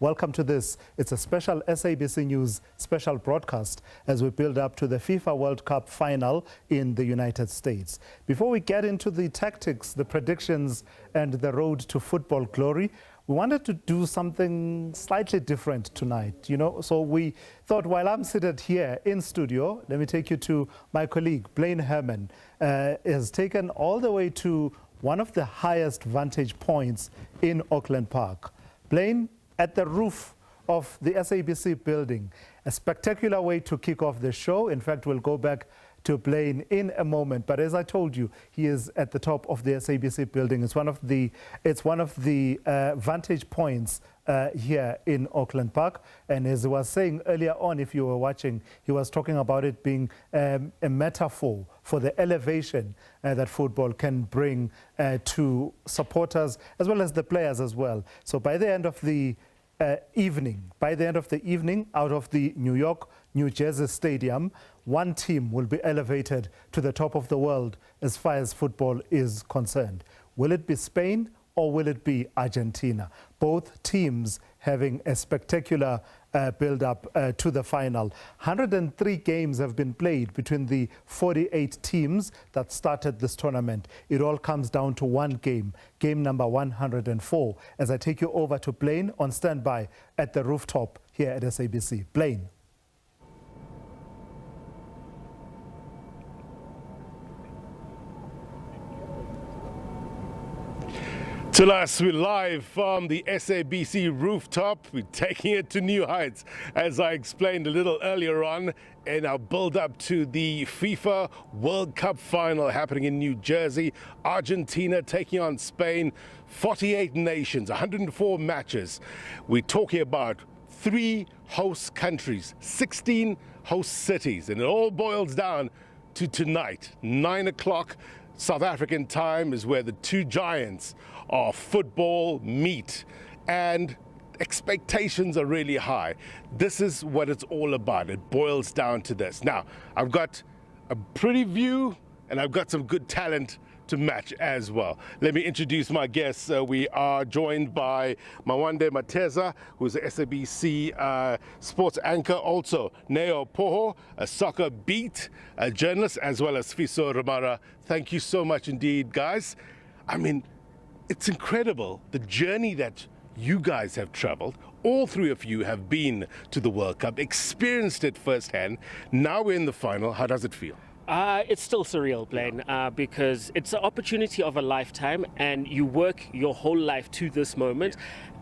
Welcome to this. It's a special SABC News special broadcast as we build up to the FIFA World Cup final in the United States. Before we get into the tactics, the predictions, and the road to football glory, we wanted to do something slightly different tonight, So we thought while I'm seated here in studio, let me take you to my colleague, Blaine Herman, has taken all the way to one of the highest vantage points in Auckland Park. Blaine, at the roof of the SABC building, a spectacular way to kick off the show. In fact, we'll go back to Blaine in a moment. But as I told you, he is at the top of the SABC building. It's one of the vantage points here in Auckland Park. And as I was saying earlier on, if you were watching, he was talking about it being a metaphor for the elevation that football can bring to supporters as well as the players as well. So by the end of the evening, out of the New Jersey Stadium, one team will be elevated to the top of the world as far as football is concerned. Will it be Spain or will it be Argentina? Both teams having a spectacular build-up to the final. 103 games have been played between the 48 teams that started this tournament. It all comes down to one game, game number 104. As I take you over to Blaine on standby at the rooftop here at SABC. Blaine. To us, we're live from the SABC rooftop. We're taking it to new heights, as I explained a little earlier on in our build-up to the FIFA World Cup final happening in New Jersey. Argentina taking on Spain, 48 nations, 104 matches. We're talking about 3 host countries, 16 host cities, and it all boils down to tonight, 9 o'clock. South African time is where the two giants of football meet, and expectations are really high. This is what it's all about. It boils down to this. Now, I've got a pretty view and I've got some good talent to match as well. Let me introduce my guests. We are joined by Mwande Mateza, who's a SABC sports anchor, also Neo Poho, a SoccerBeat journalist, as well as Khanyiso Tshwaku. Thank you so much indeed, guys. I mean, it's incredible the journey that you guys have traveled. All 3 of you have been to the World Cup, experienced it firsthand. Now we're in the final. How does it feel? It's still surreal, Blaine, because it's an opportunity of a lifetime, and you work your whole life to this moment,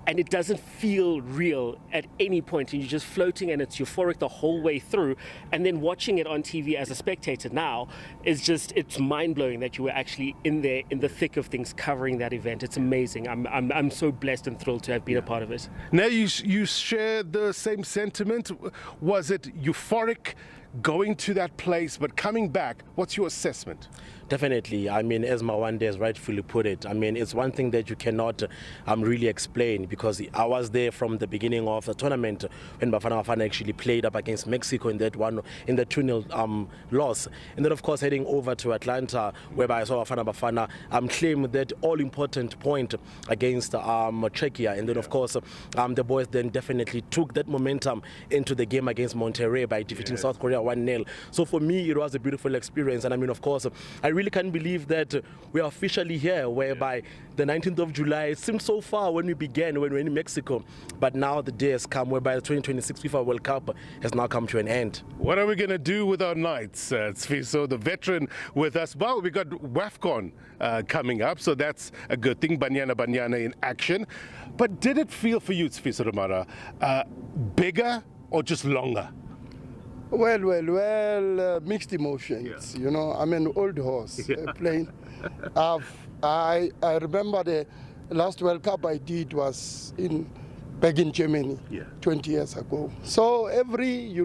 and it doesn't feel real at any point, and you're just floating, and it's euphoric the whole way through. And then watching it on TV as a spectator now is just, it's mind-blowing that you were actually in there, in the thick of things, covering that event. It's amazing. I'm so blessed and thrilled to have been a part of it. Now, you share the same sentiment. Was it euphoric going to that place, but coming back? What's your assessment? Definitely. I mean, as Mwande has rightfully put it, I mean, it's one thing that you cannot really explain, because I was there from the beginning of the tournament when Bafana Bafana actually played up against Mexico in that 2-0 loss. And then, of course, heading over to Atlanta, whereby I saw Bafana Bafana claim that all-important point against Czechia. And then, of course, the boys then definitely took that momentum into the game against Monterrey by defeating South Korea 1-0. So for me, it was a beautiful experience. And I mean, of course, I really can't believe that we are officially here, whereby the 19th of July, it seemed so far when we began, when we were in Mexico, but now the day has come whereby the 2026 FIFA World Cup has now come to an end. What are we going to do with our nights? Khanyiso, the veteran with us. Well, we got WAFCON coming up, so that's a good thing. Banyana in action. But did it feel for you, Khanyiso Tshwaku, bigger or just longer? Well, mixed emotions, I'm an old horse playing. I remember the last World Cup I did was back in Germany 20 years ago. So every,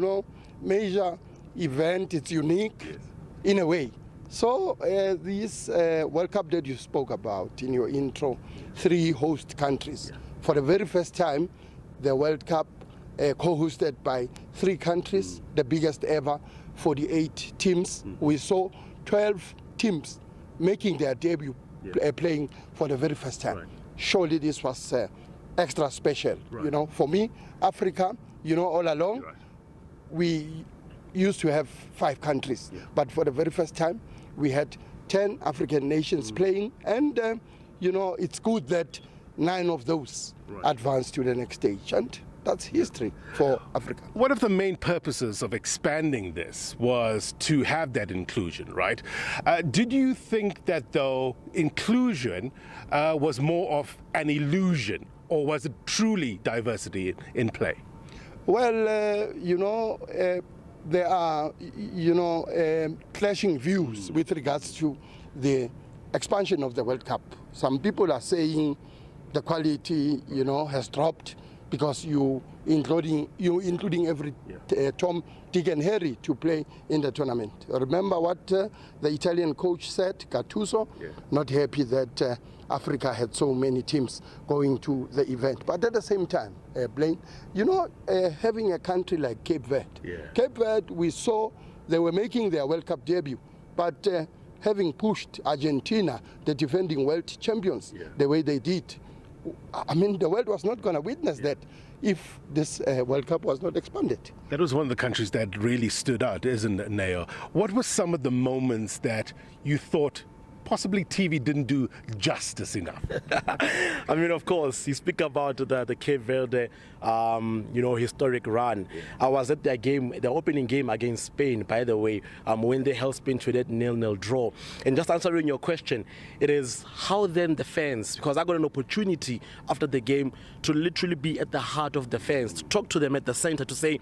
major event, it's unique in a way. So this World Cup that you spoke about in your intro, 3 host countries. For the very first time, the World Cup co-hosted by 3 countries, the biggest ever, 48 teams. We saw 12 teams making their debut playing for the very first time. Surely this was extra special. Right. You know, for me, Africa, you know, all along, Right. we used to have 5 countries, but for the very first time, we had 10 African nations playing, and you know, it's good that 9 of those advanced to the next stage, and that's history for Africa. One of the main purposes of expanding this was to have that inclusion, right? Did you think that, though, inclusion was more of an illusion, or was it truly diversity in play? Well, you know, there are, you know, clashing views with regards to the expansion of the World Cup. Some people are saying the quality, you know, has dropped because you including every Tom, Dick and Harry to play in the tournament. Remember what the Italian coach said, Gattuso, not happy that Africa had so many teams going to the event. But at the same time, Blaine, you know, having a country like Cape Verde, Cape Verde, we saw they were making their World Cup debut, but having pushed Argentina, the defending world champions, the way they did, I mean, the world was not going to witness that if this World Cup was not expanded. That was one of the countries that really stood out, isn't it, Neo? What were some of the moments that you thought possibly TV didn't do justice enough? I mean, of course, you speak about the Cape Verde, you know, historic run. I was at their game, the opening game against Spain, by the way, when they held Spain to that 0-0 draw. And just answering your question, it is how then the fans, because I got an opportunity after the game to literally be at the heart of the fans, to talk to them at the center, to say,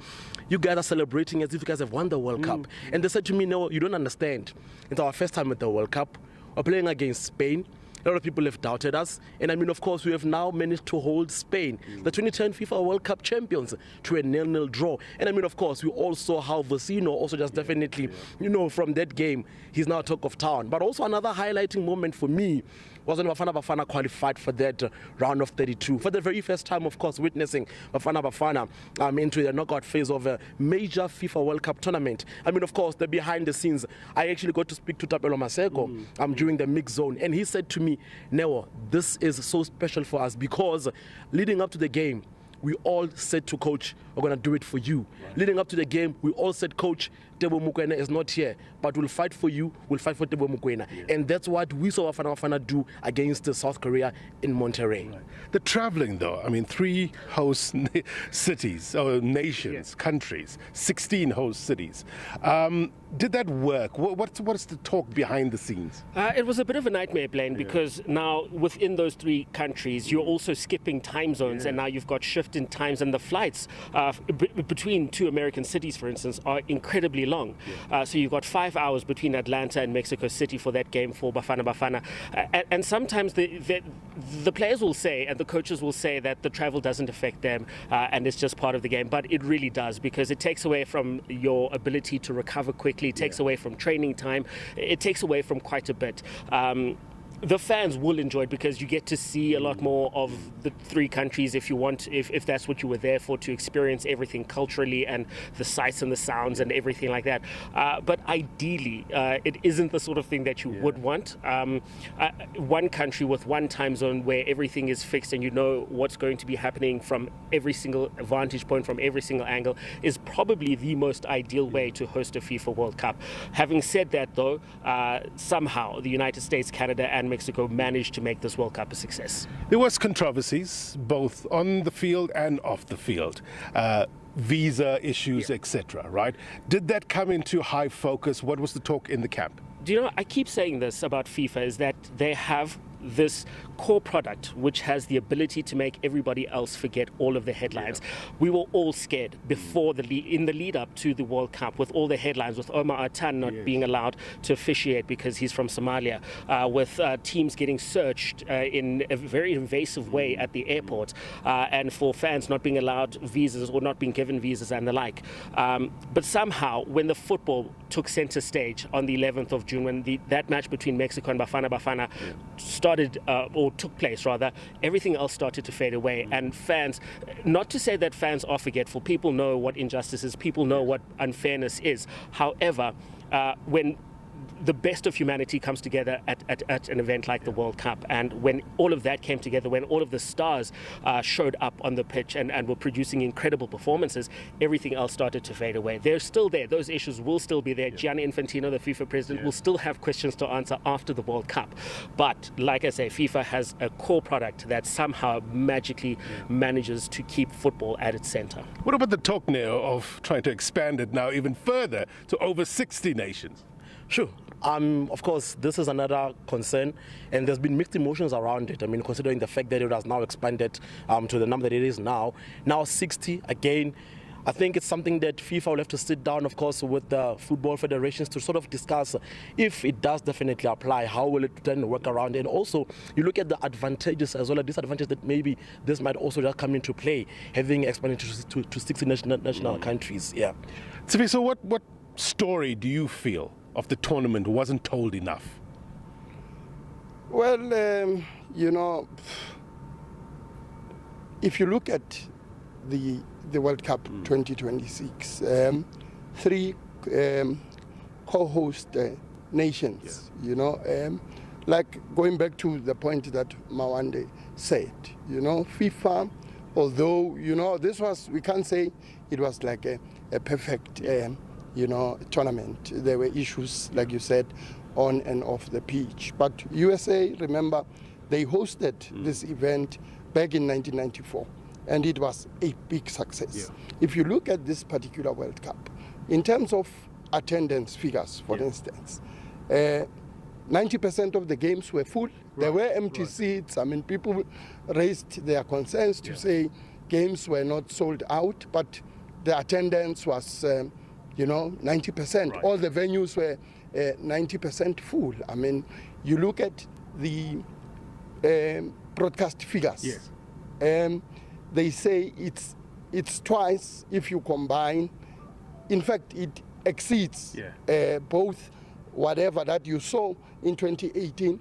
you guys are celebrating as if you guys have won the World Cup. And they said to me, no, you don't understand. It's our first time at the World Cup. We're playing against Spain. A lot of people have doubted us. And I mean, of course, we have now managed to hold Spain, the 2010 FIFA World Cup champions, to a 0-0 draw. And I mean, of course, we all saw how Vecino also just definitely, you know, from that game, he's now talk of town. But also another highlighting moment for me was when Bafana qualified for that round of 32. For the very first time, of course, witnessing Bafana into the knockout phase of a major FIFA World Cup tournament. I mean, of course, the behind the scenes, I actually got to speak to Tapelo Maseko during the mix zone, and he said to me, Neo, this is so special for us because leading up to the game, we all said to coach, we're going to do it for you. Leading up to the game, we all said, coach, Tebo Mokoena is not here, but we'll fight for you, we'll fight for Tebo Mokoena. And that's what we saw Bafana do against South Korea in Monterrey. The traveling, though, I mean, 3 host cities, or nations, countries, 16 host cities. Did that work? What's the talk behind the scenes? It was a bit of a nightmare, Blaine, because now within those 3 countries, you're also skipping time zones, and now you've got shift in times, and the flights between 2 American cities, for instance, are incredibly long. So you've got 5 hours between Atlanta and Mexico City for that game for Bafana. And sometimes the players will say, and the coaches will say, that the travel doesn't affect them and it's just part of the game. But it really does, because it takes away from your ability to recover quickly, it takes away from training time, it takes away from quite a bit. The fans will enjoy it because you get to see a lot more of the 3 countries if you want, if that's what you were there for, to experience everything culturally and the sights and the sounds and everything like that. But ideally, it isn't the sort of thing that you would want. One country with one time zone where everything is fixed and you know what's going to be happening from every single vantage point, from every single angle, is probably the most ideal way to host a FIFA World Cup. Having said that, though, somehow the United States, Canada and Mexico managed to make this World Cup a success. There was controversies both on the field and off the field. Visa issues, etc., right? Did that come into high focus? What was the talk in the camp? Do you know, I keep saying this about FIFA, is that they have this core product which has the ability to make everybody else forget all of the headlines. We were all scared before in the lead up to the World Cup, with all the headlines, with Omar Atan not being allowed to officiate because he's from Somalia, with teams getting searched in a very invasive way at the airport, and for fans not being allowed visas or not being given visas and the like. But somehow, when the football took center stage on the 11th of June, when that match between Mexico and Bafana started, or took place rather, everything else started to fade away. And fans, not to say that fans are forgetful, people know what injustice is, people know what unfairness is. However, when the best of humanity comes together at an event like the World Cup. And when all of that came together, when all of the stars showed up on the pitch and were producing incredible performances, everything else started to fade away. They're still there. Those issues will still be there. Gianni Infantino, the FIFA president, will still have questions to answer after the World Cup. But like I say, FIFA has a core product that somehow magically manages to keep football at its center. What about the talk, Neo, of trying to expand it now even further to over 60 nations? Sure. Of course, this is another concern, and there's been mixed emotions around it. I mean, considering the fact that it has now expanded to the number that it is now 60 again. I think it's something that FIFA will have to sit down, of course, with the football federations to sort of discuss if it does definitely apply, how will it then work around. And also, you look at the advantages as well as disadvantages that maybe this might also just come into play, having expanded to 60 national countries. Yeah. So what story do you feel of the tournament wasn't told enough? Well, if you look at the World Cup 2026, 3 co-host nations, like going back to the point that Mawande said, FIFA, although, this was, we can't say it was like a perfect, tournament. There were issues, like you said, on and off the pitch. But USA, remember, they hosted this event back in 1994. And it was a big success. If you look at this particular World Cup, in terms of attendance figures, for instance, 90% of the games were full. There were empty seats. I mean, people raised their concerns to say games were not sold out, but the attendance was, 90%. All the venues were 90% full. I mean, you look at the broadcast figures. They say it's twice if you combine. In fact, it exceeds both whatever that you saw in 2018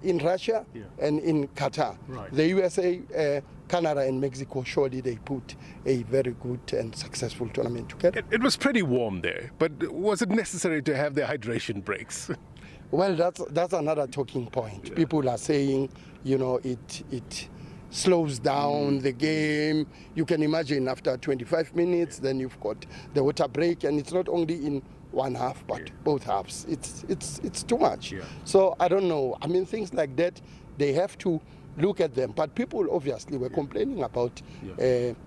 in Russia and in Qatar. The USA, Canada and Mexico, surely they put a very good and successful tournament together. It was pretty warm there, but was it necessary to have the hydration breaks? Well, that's another talking point. People are saying, it slows down the game. You can imagine after 25 minutes, then you've got the water break, and it's not only in one half, but both halves. It's too much. So I don't know. I mean, things like that, they have to look at them. But people obviously were complaining about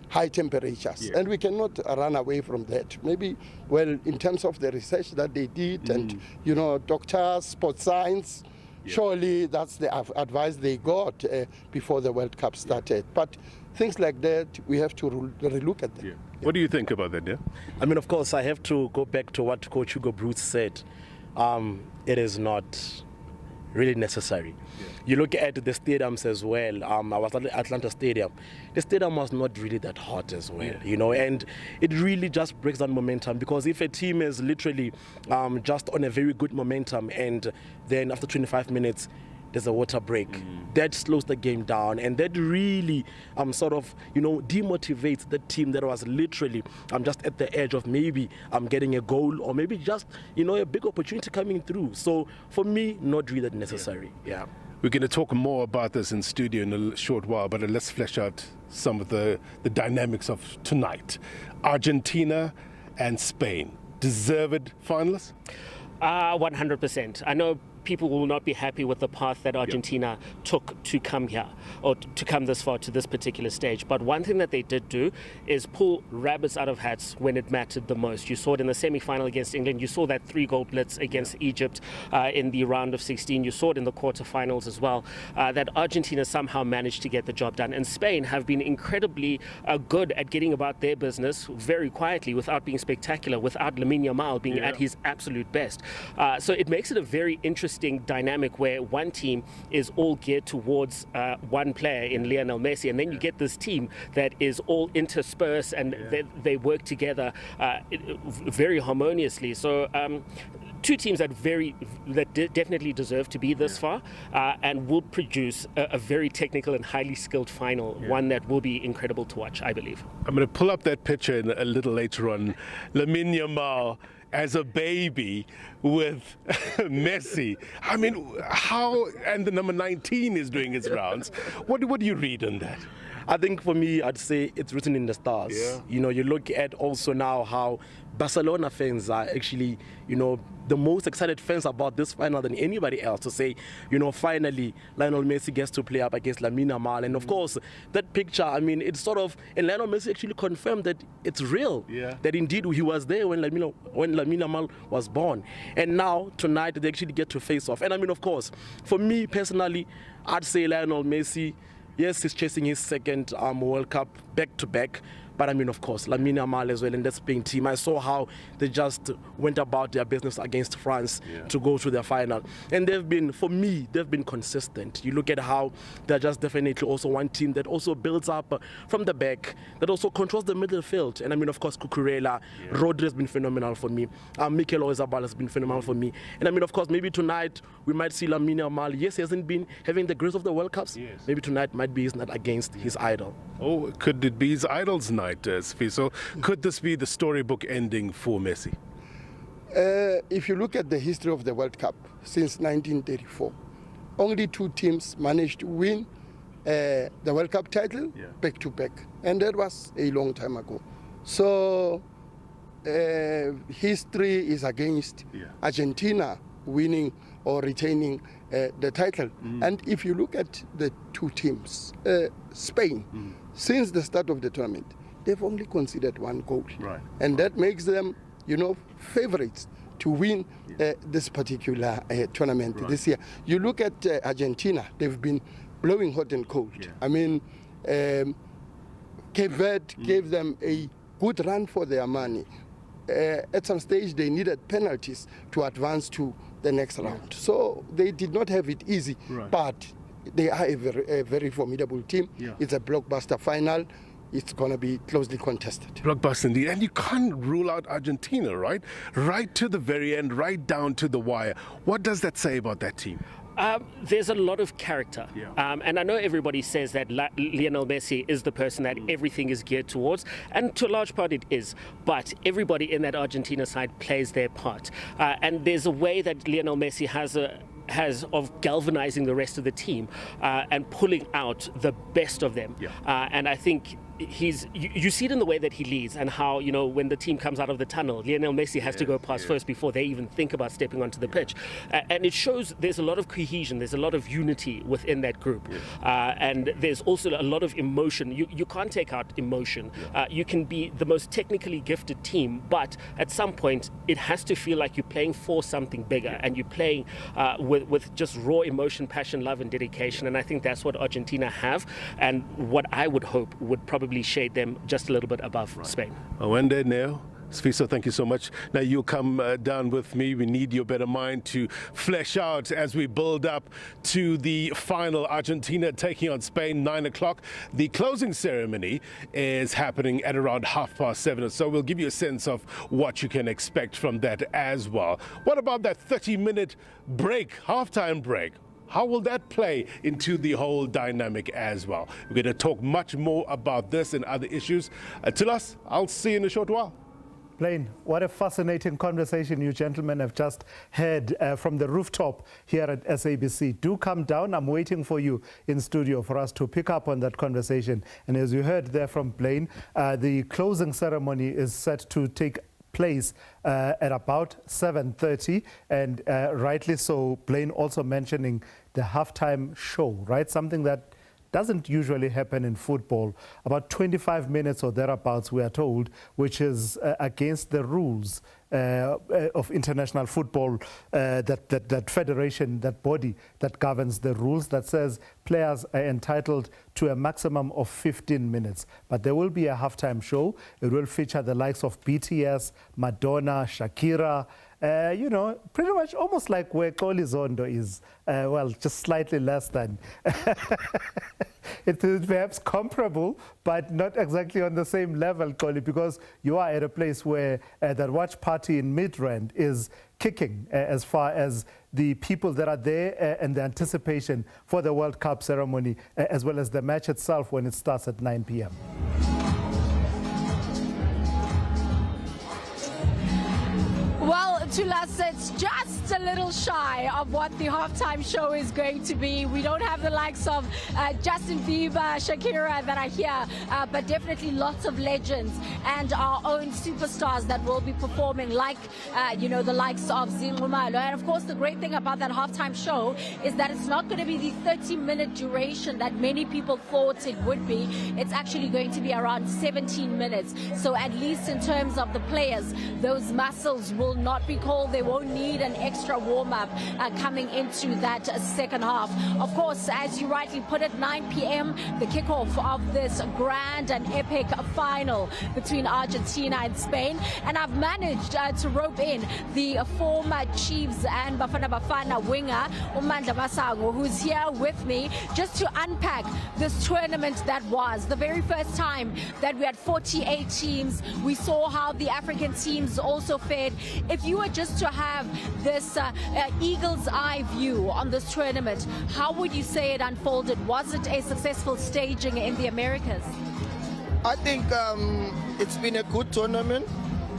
high temperatures, and we cannot run away from that. Maybe, well, in terms of the research that they did, and doctors, sports science, surely that's the advice they got before the World Cup started. But things like that, we have to relook at them. What do you think about that, I mean, of course, I have to go back to what Coach Hugo Bruce said. It is not really necessary. You look at the stadiums as well. I was at Atlanta Stadium. The stadium was not really that hot as well, and it really just breaks down momentum, because if a team is literally just on a very good momentum and then after 25 minutes there's a water break, that slows the game down, and that really demotivates the team that was literally just at the edge of maybe getting a goal, or maybe just a big opportunity coming through. So for me, not really that necessary. We're going to talk more about this in studio in a short while, but let's flesh out some of the dynamics of tonight. Argentina and Spain, deserved finalists? 100%. I know people will not be happy with the path that Argentina took to come here, or to come this far to this particular stage. But one thing that they did do is pull rabbits out of hats when it mattered the most. You saw it in the semi-final against England. You saw that 3-goal blitz against Egypt in the round of 16. You saw it in the quarterfinals as well, that Argentina somehow managed to get the job done. And Spain have been incredibly good at getting about their business very quietly, without being spectacular, without Lamine Yamal being at his absolute best. So it makes it a very interesting dynamic where one team is all geared towards one player in Lionel Messi, and then you get this team that is all interspersed, and they work together very harmoniously. So two teams that definitely deserve to be this far, and will produce a very technical and highly skilled final, one that will be incredible to watch, I believe. I'm going to pull up that picture a little later on. Lamine Yamal as a baby with Messi. I mean, how, and the number 19 is doing its rounds. What do you read on that? I think for me, I'd say it's written in the stars. Yeah. You know, you look at also now how Barcelona fans are actually, you know, the most excited fans about this final than anybody else to say, you know, finally Lionel Messi gets to play up against Lamine Yamal. And of course, that picture, I mean, it's sort of, and Lionel Messi actually confirmed that it's real. Yeah. That indeed he was there when Lamine Yamal was born. And now, tonight, they actually get to face off. And I mean, of course, for me personally, I'd say Lionel Messi, yes, he's chasing his second World Cup back-to-back. But I mean, of course, Lamine Yamal as well in that Spain team. I saw how they just went about their business against France to go to the final. And they've been, for me, they've been consistent. You look at how they're just definitely also one team that also builds up from the back, that also controls the middle field. And I mean, of course, Cucurella, Rodri has been phenomenal for me. Mikel Oyarzabal has been phenomenal for me. And I mean, of course, maybe tonight we might see Lamine Yamal. Yes, he hasn't been having the grace of the World Cups. Yes. Maybe tonight might be his night against his idol. Oh, could it be his idol's night, Sfiso? Could this be the storybook ending for Messi? If you look at the history of the World Cup since 1934, only 2 teams managed to win the World Cup title back to back, and that was a long time ago. So history is against Argentina winning or retaining the title. And if you look at the 2 teams, Spain, since the start of the tournament, they've only conceded 1 goal. Right. And that makes them, you know, favorites to win this particular tournament this year. You look at Argentina, they've been blowing hot and cold. I mean, Cape Verde gave them a good run for their money. At some stage, they needed penalties to advance to the next round. So they did not have it easy, but they are a very formidable team. It's a blockbuster final. It's going to be closely contested. Blockbuster indeed. And you can't rule out Argentina, right? Right to the very end, right down to the wire. What does that say about that team? There's a lot of character. And I know everybody says that Lionel Messi is the person that everything is geared towards, and to a large part it is. But everybody in that Argentina side plays their part. And there's a way that Lionel Messi has of galvanizing the rest of the team and pulling out the best of them. And I think you see it in the way that he leads, and how, you know, when the team comes out of the tunnel, Lionel Messi has to go past first before they even think about stepping onto the pitch. And it shows there's a lot of cohesion, there's a lot of unity within that group. And there's also a lot of emotion. You can't take out emotion. You can be the most technically gifted team, but at some point it has to feel like you're playing for something bigger, and you're playing with just raw emotion, passion, love and dedication. And I think that's what Argentina have, and what I would hope would probably shade them just a little bit above Spain. Awende, Neo, Sfiso, thank you so much. Now you come down with me. We need your better mind to flesh out as we build up to the final. Argentina taking on Spain, 9 o'clock. The closing ceremony is happening at around 7:30. So we'll give you a sense of what you can expect from that as well. What about that 30-minute break, halftime break? How will that play into the whole dynamic as well? We're going to talk much more about this and other issues. Till us, I'll see you in a short while. Blaine, what a fascinating conversation you gentlemen have just had from the rooftop here at SABC. Do come down. I'm waiting for you in studio for us to pick up on that conversation. And as you heard there from Blaine, the closing ceremony is set to take place at about 7:30, and rightly so, Blaine also mentioning the halftime show, right? Something that doesn't usually happen in football. About 25 minutes or thereabouts, we are told, which is against the rules of international football, that federation, that body that governs the rules, that says players are entitled to a maximum of 15 minutes. But there will be a halftime show. It will feature the likes of BTS, Madonna, Shakira, you know, pretty much almost like where Xoli Zondo is. Well, just slightly less than. It is perhaps comparable, but not exactly on the same level, Xoli, because you are at a place where that watch party in Midrand is kicking as far as the people that are there and the anticipation for the World Cup ceremony, as well as the match itself when it starts at 9 p.m. Tulas, it's just a little shy of what the halftime show is going to be. We don't have the likes of Justin Bieber, Shakira that are here, but definitely lots of legends and our own superstars that will be performing, like, the likes of Zingumalo. And of course, the great thing about that halftime show is that it's not going to be the 30-minute duration that many people thought it would be. It's actually going to be around 17 minutes. So at least in terms of the players, those muscles will not be cold. They won't need an extra warm-up coming into that second half. Of course, as you rightly put it, 9 p.m., the kickoff of this grand and epic final between Argentina and Spain. And I've managed to rope in the former Chiefs and Bafana winger, Umandla Masango, who's here with me just to unpack this tournament that was the very first time that we had 48 teams. We saw how the African teams also fared. If you were just to have this eagle's eye view on this tournament, how would you say it unfolded? Was it a successful staging in the Americas? I think it's been a good tournament,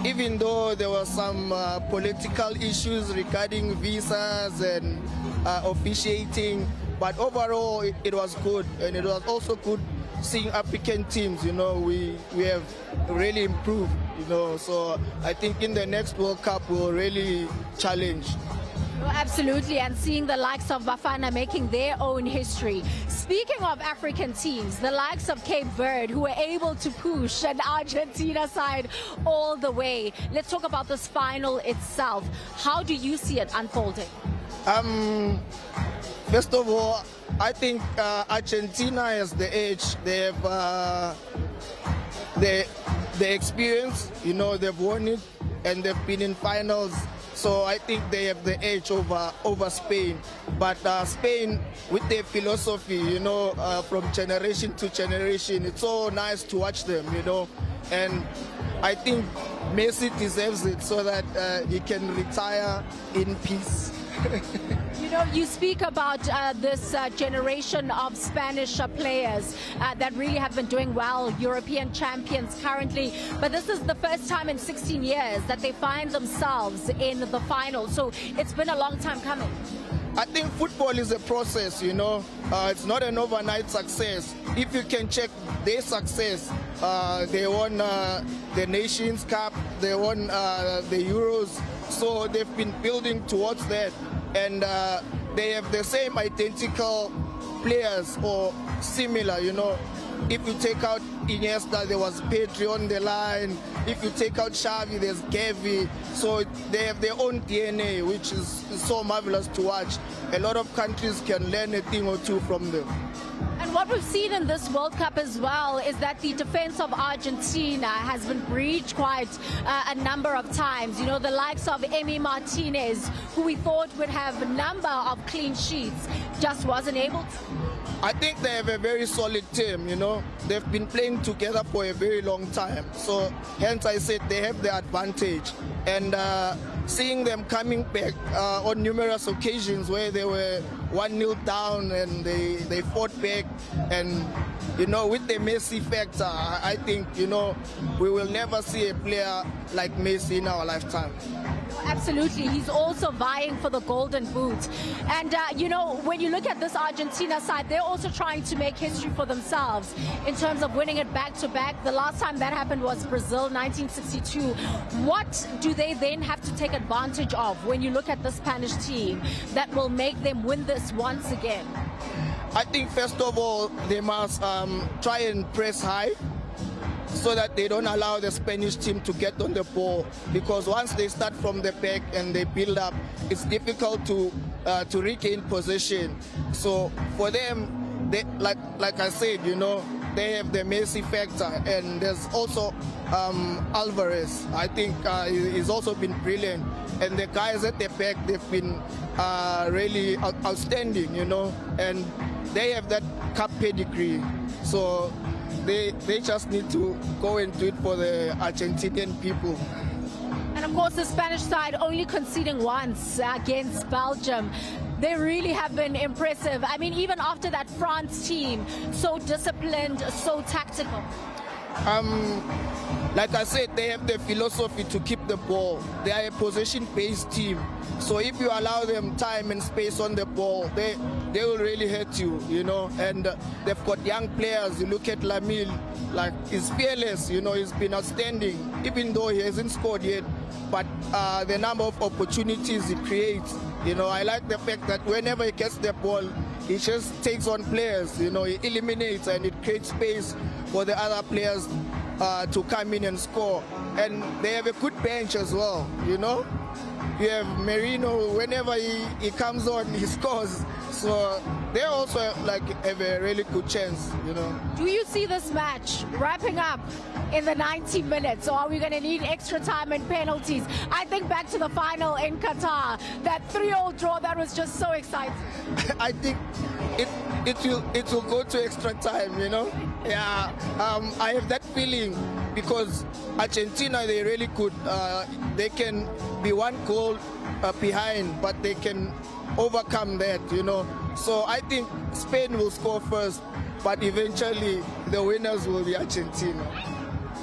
even though there were some political issues regarding visas and officiating. But overall, it was good, and it was also good seeing African teams. We have really improved. So I think in the next World Cup we'll really challenge. Absolutely, and seeing the likes of Bafana making their own history. Speaking of African teams, the likes of Cape Verde, who were able to push an Argentina side all the way. Let's talk about this final itself. How do you see it unfolding? First of all, I think Argentina has the edge. They have the experience. They've won it and they've been in finals. So I think they have the edge over Spain. But Spain, with their philosophy, from generation to generation, it's so nice to watch them, And I think Messi deserves it so that he can retire in peace. You speak about this generation of Spanish players that really have been doing well, European champions currently, but this is the first time in 16 years that they find themselves in the final, so it's been a long time coming. I think football is a process, it's not an overnight success. If you can check their success, they won the Nations Cup, they won the Euros, so they've been building towards that. And they have the same identical players or similar, If you take out Iniesta, there was Pedri on the line. If you take out Xavi, there's Gavi. So they have their own DNA, which is so marvelous to watch. A lot of countries can learn a thing or two from them. And what we've seen in this World Cup as well is that the defense of Argentina has been breached quite a number of times. The likes of Emi Martinez, who we thought would have a number of clean sheets, just wasn't able to. I think they have a very solid team, They've been playing together for a very long time. So hence I said they have the advantage. And seeing them coming back on numerous occasions where they were 1-0 down and they fought back. And, with the Messi factor, I think, we will never see a player like Messi in our lifetime. Absolutely. He's also vying for the golden boot. And, when you look at this Argentina side, they're also trying to make history for themselves in terms of winning it back-to-back. The last time that happened was Brazil, 1962. What do they then have to take advantage of when you look at the Spanish team that will make them win this once again? I think, first of all, they must try and press high, so that they don't allow the Spanish team to get on the ball, because once they start from the back and they build up, it's difficult to regain possession. So for them, they, like I said, they have the Messi factor, and there's also Alvarez. I think he's also been brilliant, and the guys at the back, they've been really outstanding, and they have that cup pedigree. So they just need to go and do it for the Argentinian people. And of course, the Spanish side only conceding once against Belgium. They really have been impressive. I mean, even after that France team, so disciplined, so tactical. like I said, they have the philosophy to keep the ball. They are a possession-based team. So if you allow them time and space on the ball, they will really hurt you, you know. And they've got young players. You look at Lamil, like, he's fearless, you know, he's been outstanding, even though he hasn't scored yet. But the number of opportunities he creates, you know, I like the fact that whenever he gets the ball, he just takes on players, you know, he eliminates and it creates space for the other players to come in and score. And they have a good bench as well, you know. You have Merino, whenever he comes on, he scores. So they also like have a really good chance, you know. Do you see this match wrapping up in the 90 minutes, or are we going to need extra time and penalties? I think back to the final in Qatar, that 3-3 draw, that was just so exciting. I think it will go to extra time, you know. Yeah, I have that feeling because Argentina, they're really good. They can be 1 goal behind, but they can overcome that, you know. So I think Spain will score first, but eventually the winners will be Argentina.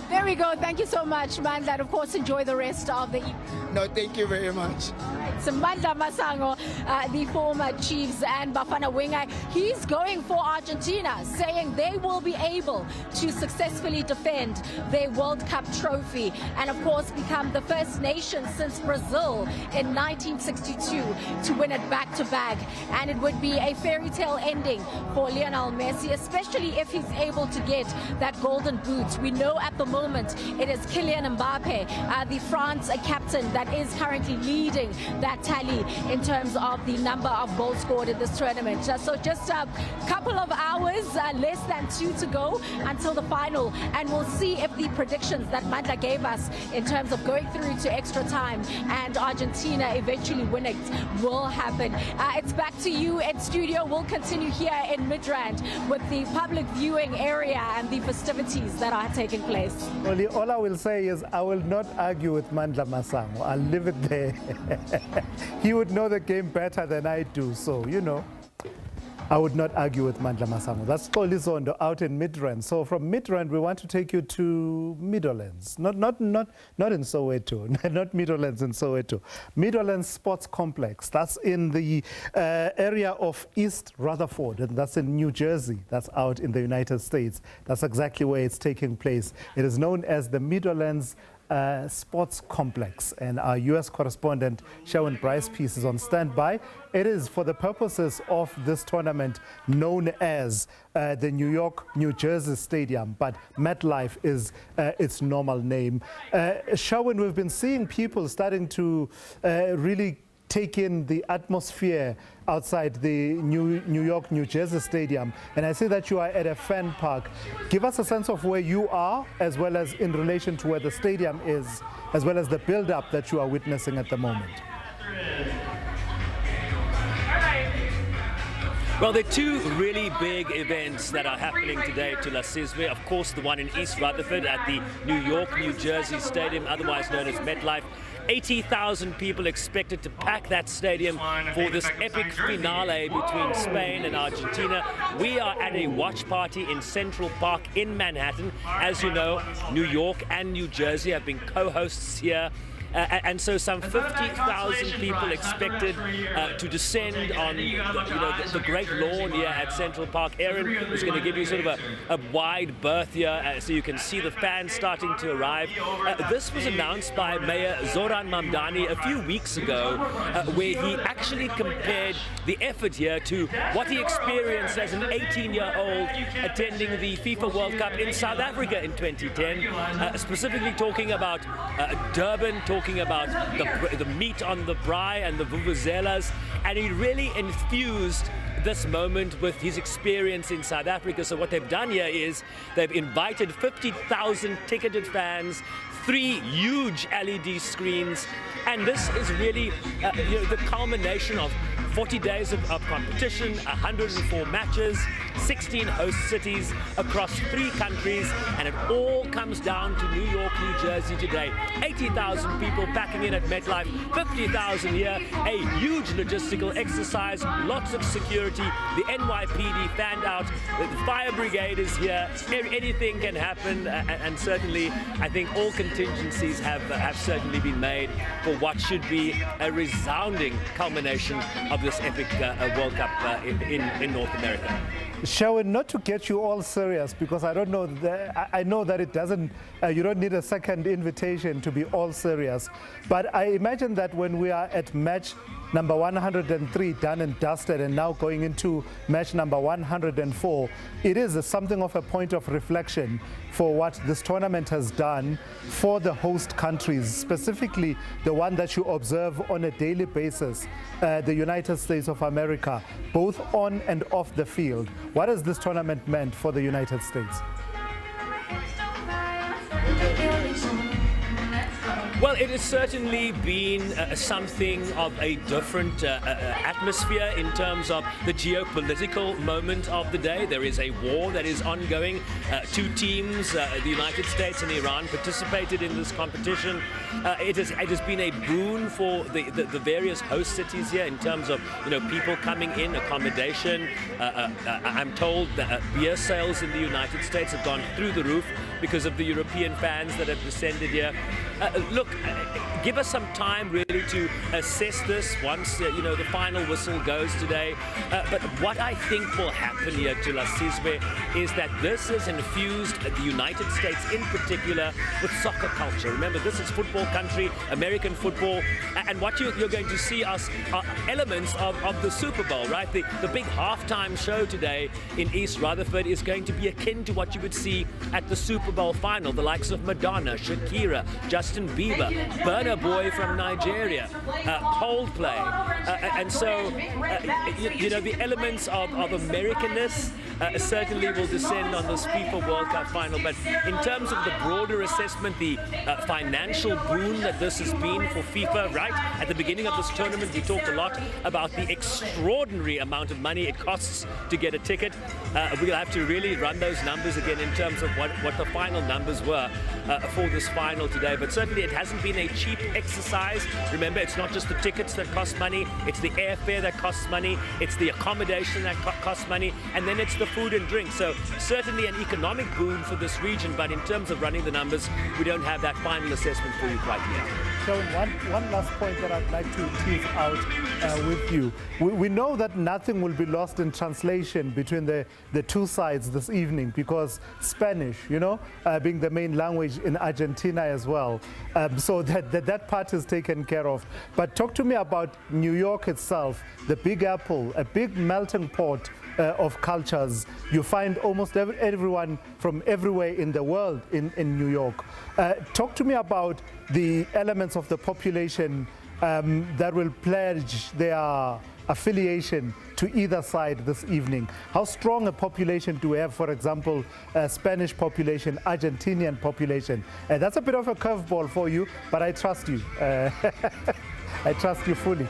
There we go. Thank you so much, Mandla. And of course, enjoy the rest of the evening. No, thank you very much. So Mandla Masango, the former Chiefs and Bafana winger, he's going for Argentina, saying they will be able to successfully defend their World Cup trophy and, of course, become the first nation since Brazil in 1962 to win it back-to-back. And it would be a fairy tale ending for Lionel Messi, especially if he's able to get that golden boot. We know at the moment it is Kylian Mbappe, the France captain, that is currently leading that tally in terms of the number of goals scored in this tournament. So just a couple of hours, less than 2 to go until the final, and we'll see if the predictions that Mandla gave us in terms of going through to extra time and Argentina eventually winning will happen. It's back to you in studio. We'll continue here in Midrand with the public viewing area and the festivities that are taking place. All I will say is I will not argue with Mandla Masango. I'll leave it there. He would know the game better than I do, so, you know, I would not argue with Mandla Masango. That's Kolizondo out in Midrand. So from Midrand, we want to take you to Meadowlands. Not in Soweto, not Meadowlands in Soweto. Meadowlands Sports Complex. That's in the area of East Rutherford, and that's in New Jersey. That's out in the United States. That's exactly where it's taking place. It is known as the Meadowlands Sports Complex, and our U.S. correspondent Sharon Bryce-Peace is on standby. It is for the purposes of this tournament known as the New Jersey Stadium, but MetLife is its normal name. Sharon, we've been seeing people starting to really take in the atmosphere outside the New Jersey Stadium, and I see that you are at a fan park. Give us a sense of where you are, as well as in relation to where the stadium is, as well as the build-up that you are witnessing at the moment. Well, there are 2 really big events that are happening today to Lasizwe. Of course, the one in East Rutherford at the New Jersey Stadium, otherwise known as MetLife. 80,000 people expected to pack that stadium for this epic finale between Spain and Argentina. We are at a watch party in Central Park in Manhattan. As you know, New York and New Jersey have been co-hosts here. And so some 50,000 people expected to descend on the great lawn here at Central Park. Aaron is going to give you sort of a wide berth here so you can see the fans starting to arrive. This was announced by Mayor Zoran Mamdani a few weeks ago, where he actually compared the effort here to what he experienced as an 18-year-old attending the FIFA World Cup in South Africa in 2010, specifically talking about Durban, talking about the meat on the braai and the vuvuzelas, and he really infused this moment with his experience in South Africa. So what they've done here is they've invited 50,000 ticketed fans, 3 huge LED screens, and this is really the culmination of 40 days of competition, 104 matches, 16 host cities across 3 countries, and it all comes down to New York, New Jersey today. 80,000 people packing in at MetLife, 50,000 here, a huge logistical exercise, lots of security, the NYPD fanned out, the fire brigade is here, anything can happen, and certainly I think all contingencies have certainly been made for what should be a resounding culmination of this epic World Cup in North America. Shaun, not to get you all serious, because I don't know, I know that it doesn't, you don't need a second invitation to be all serious, but I imagine that when we are at match number 103 done and dusted and now going into match number 104, it is something of a point of reflection for what this tournament has done for the host countries, specifically the one that you observe on a daily basis, the United States of America, both on and off the field. What has this tournament meant for the United States? Well, it has certainly been something of a different atmosphere in terms of the geopolitical moment of the day. There is a war that is ongoing. 2 teams, the United States and Iran, participated in this competition. It has been a boon for the various host cities here in terms of people coming in, accommodation. I'm told that beer sales in the United States have gone through the roof because of the European fans that have descended here. Look, give us some time really to assess this once the final whistle goes today. But what I think will happen here to La Sizwe is that this has infused the United States in particular with soccer culture. Remember, this is football country, American football, and what you're going to see are elements of the Super Bowl, right? The big halftime show today in East Rutherford is going to be akin to what you would see at the Super Bowl final, the likes of Madonna, Shakira, Justin Bieber, Burna Boy from Nigeria, Coldplay, and so the elements of Americanness certainly will descend on this FIFA World Cup final. But in terms of the broader assessment, the financial boon that this has been for FIFA, right? At the beginning of this tournament, we talked a lot about the extraordinary amount of money it costs to get a ticket. We'll have to really run those numbers again in terms of what the final numbers were for this final today. But certainly it hasn't been a cheap exercise. Remember, it's not just the tickets that cost money, it's the airfare that costs money, it's the accommodation that costs money, and then it's the food and drink. So certainly an economic boon for this region, but in terms of running the numbers, we don't have that final assessment for you quite yet. So one last point that I'd like to tease out with you. We know that nothing will be lost in translation between the 2 sides this evening, because Spanish, being the main language in Argentina as well. So that part is taken care of. But talk to me about New York itself, the Big Apple, a big melting pot of cultures. You find almost everyone from everywhere in the world in New York. Talk to me about the elements of the population that will pledge their affiliation to either side this evening. How strong a population do we have, for example, Spanish population, Argentinian population? That's a bit of a curveball for you, but I trust you. I trust you fully.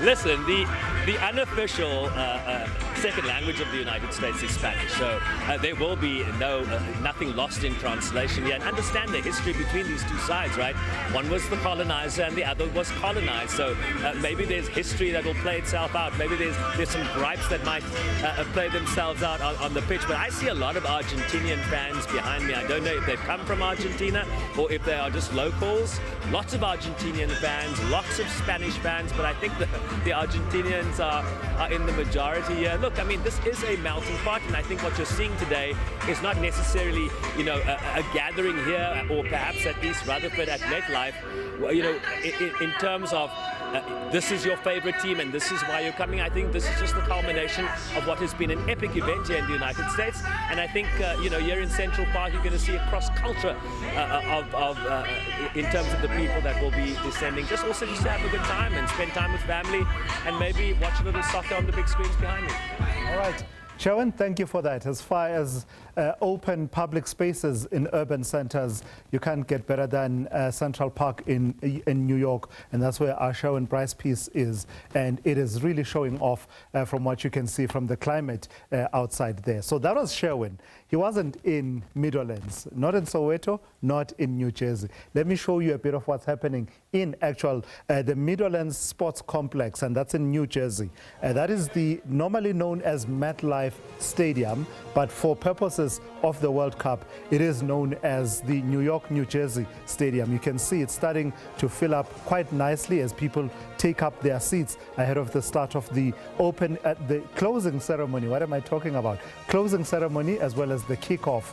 Listen, the unofficial second language of the United States is Spanish, so there will be nothing lost in translation here. And understand the history between these 2 sides, right? One was the colonizer and the other was colonized. So maybe there's history that will play itself out. Maybe there's some gripes that might play themselves out on the pitch. But I see a lot of Argentinian fans behind me. I don't know if they've come from Argentina or if they are just locals. Lots of Argentinian fans, lots of Spanish fans, but I think the Argentinians are in the majority here. Look, I mean, this is a melting pot, and I think what you're seeing today is not necessarily, a gathering here or perhaps at East Rutherford at MetLife, in terms of this is your favorite team and this is why you're coming. I think this is just the culmination of what has been an epic event here in the United States. And I think, here in Central Park, you're going to see a cross-culture in terms of the people that will be descending. Just also just to have a good time and spend time with family and maybe watch a little soccer on the big screens behind me. All right. Sharon, thank you for that. As far as open public spaces in urban centers, you can't get better than Central Park in New York, and that's where our Sharon Bryce piece is, and it is really showing off from what you can see from the climate outside there. So that was Sherwin. He wasn't in Meadowlands, not in Soweto, not in New Jersey. Let me show you a bit of what's happening in the Meadowlands Sports Complex, and that's in New Jersey. That is the normally known as MetLife Stadium, but for purposes of the World Cup, it is known as the New York, New Jersey Stadium. You can see it's starting to fill up quite nicely as people take up their seats ahead of the start of the closing ceremony. What am I talking about? Closing ceremony as well as the kickoff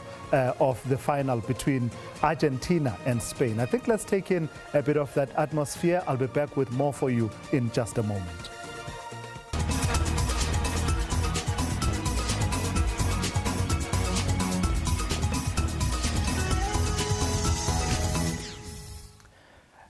of the final between Argentina and Spain. I think let's take in a bit of that atmosphere. I'll be back with more for you in just a moment.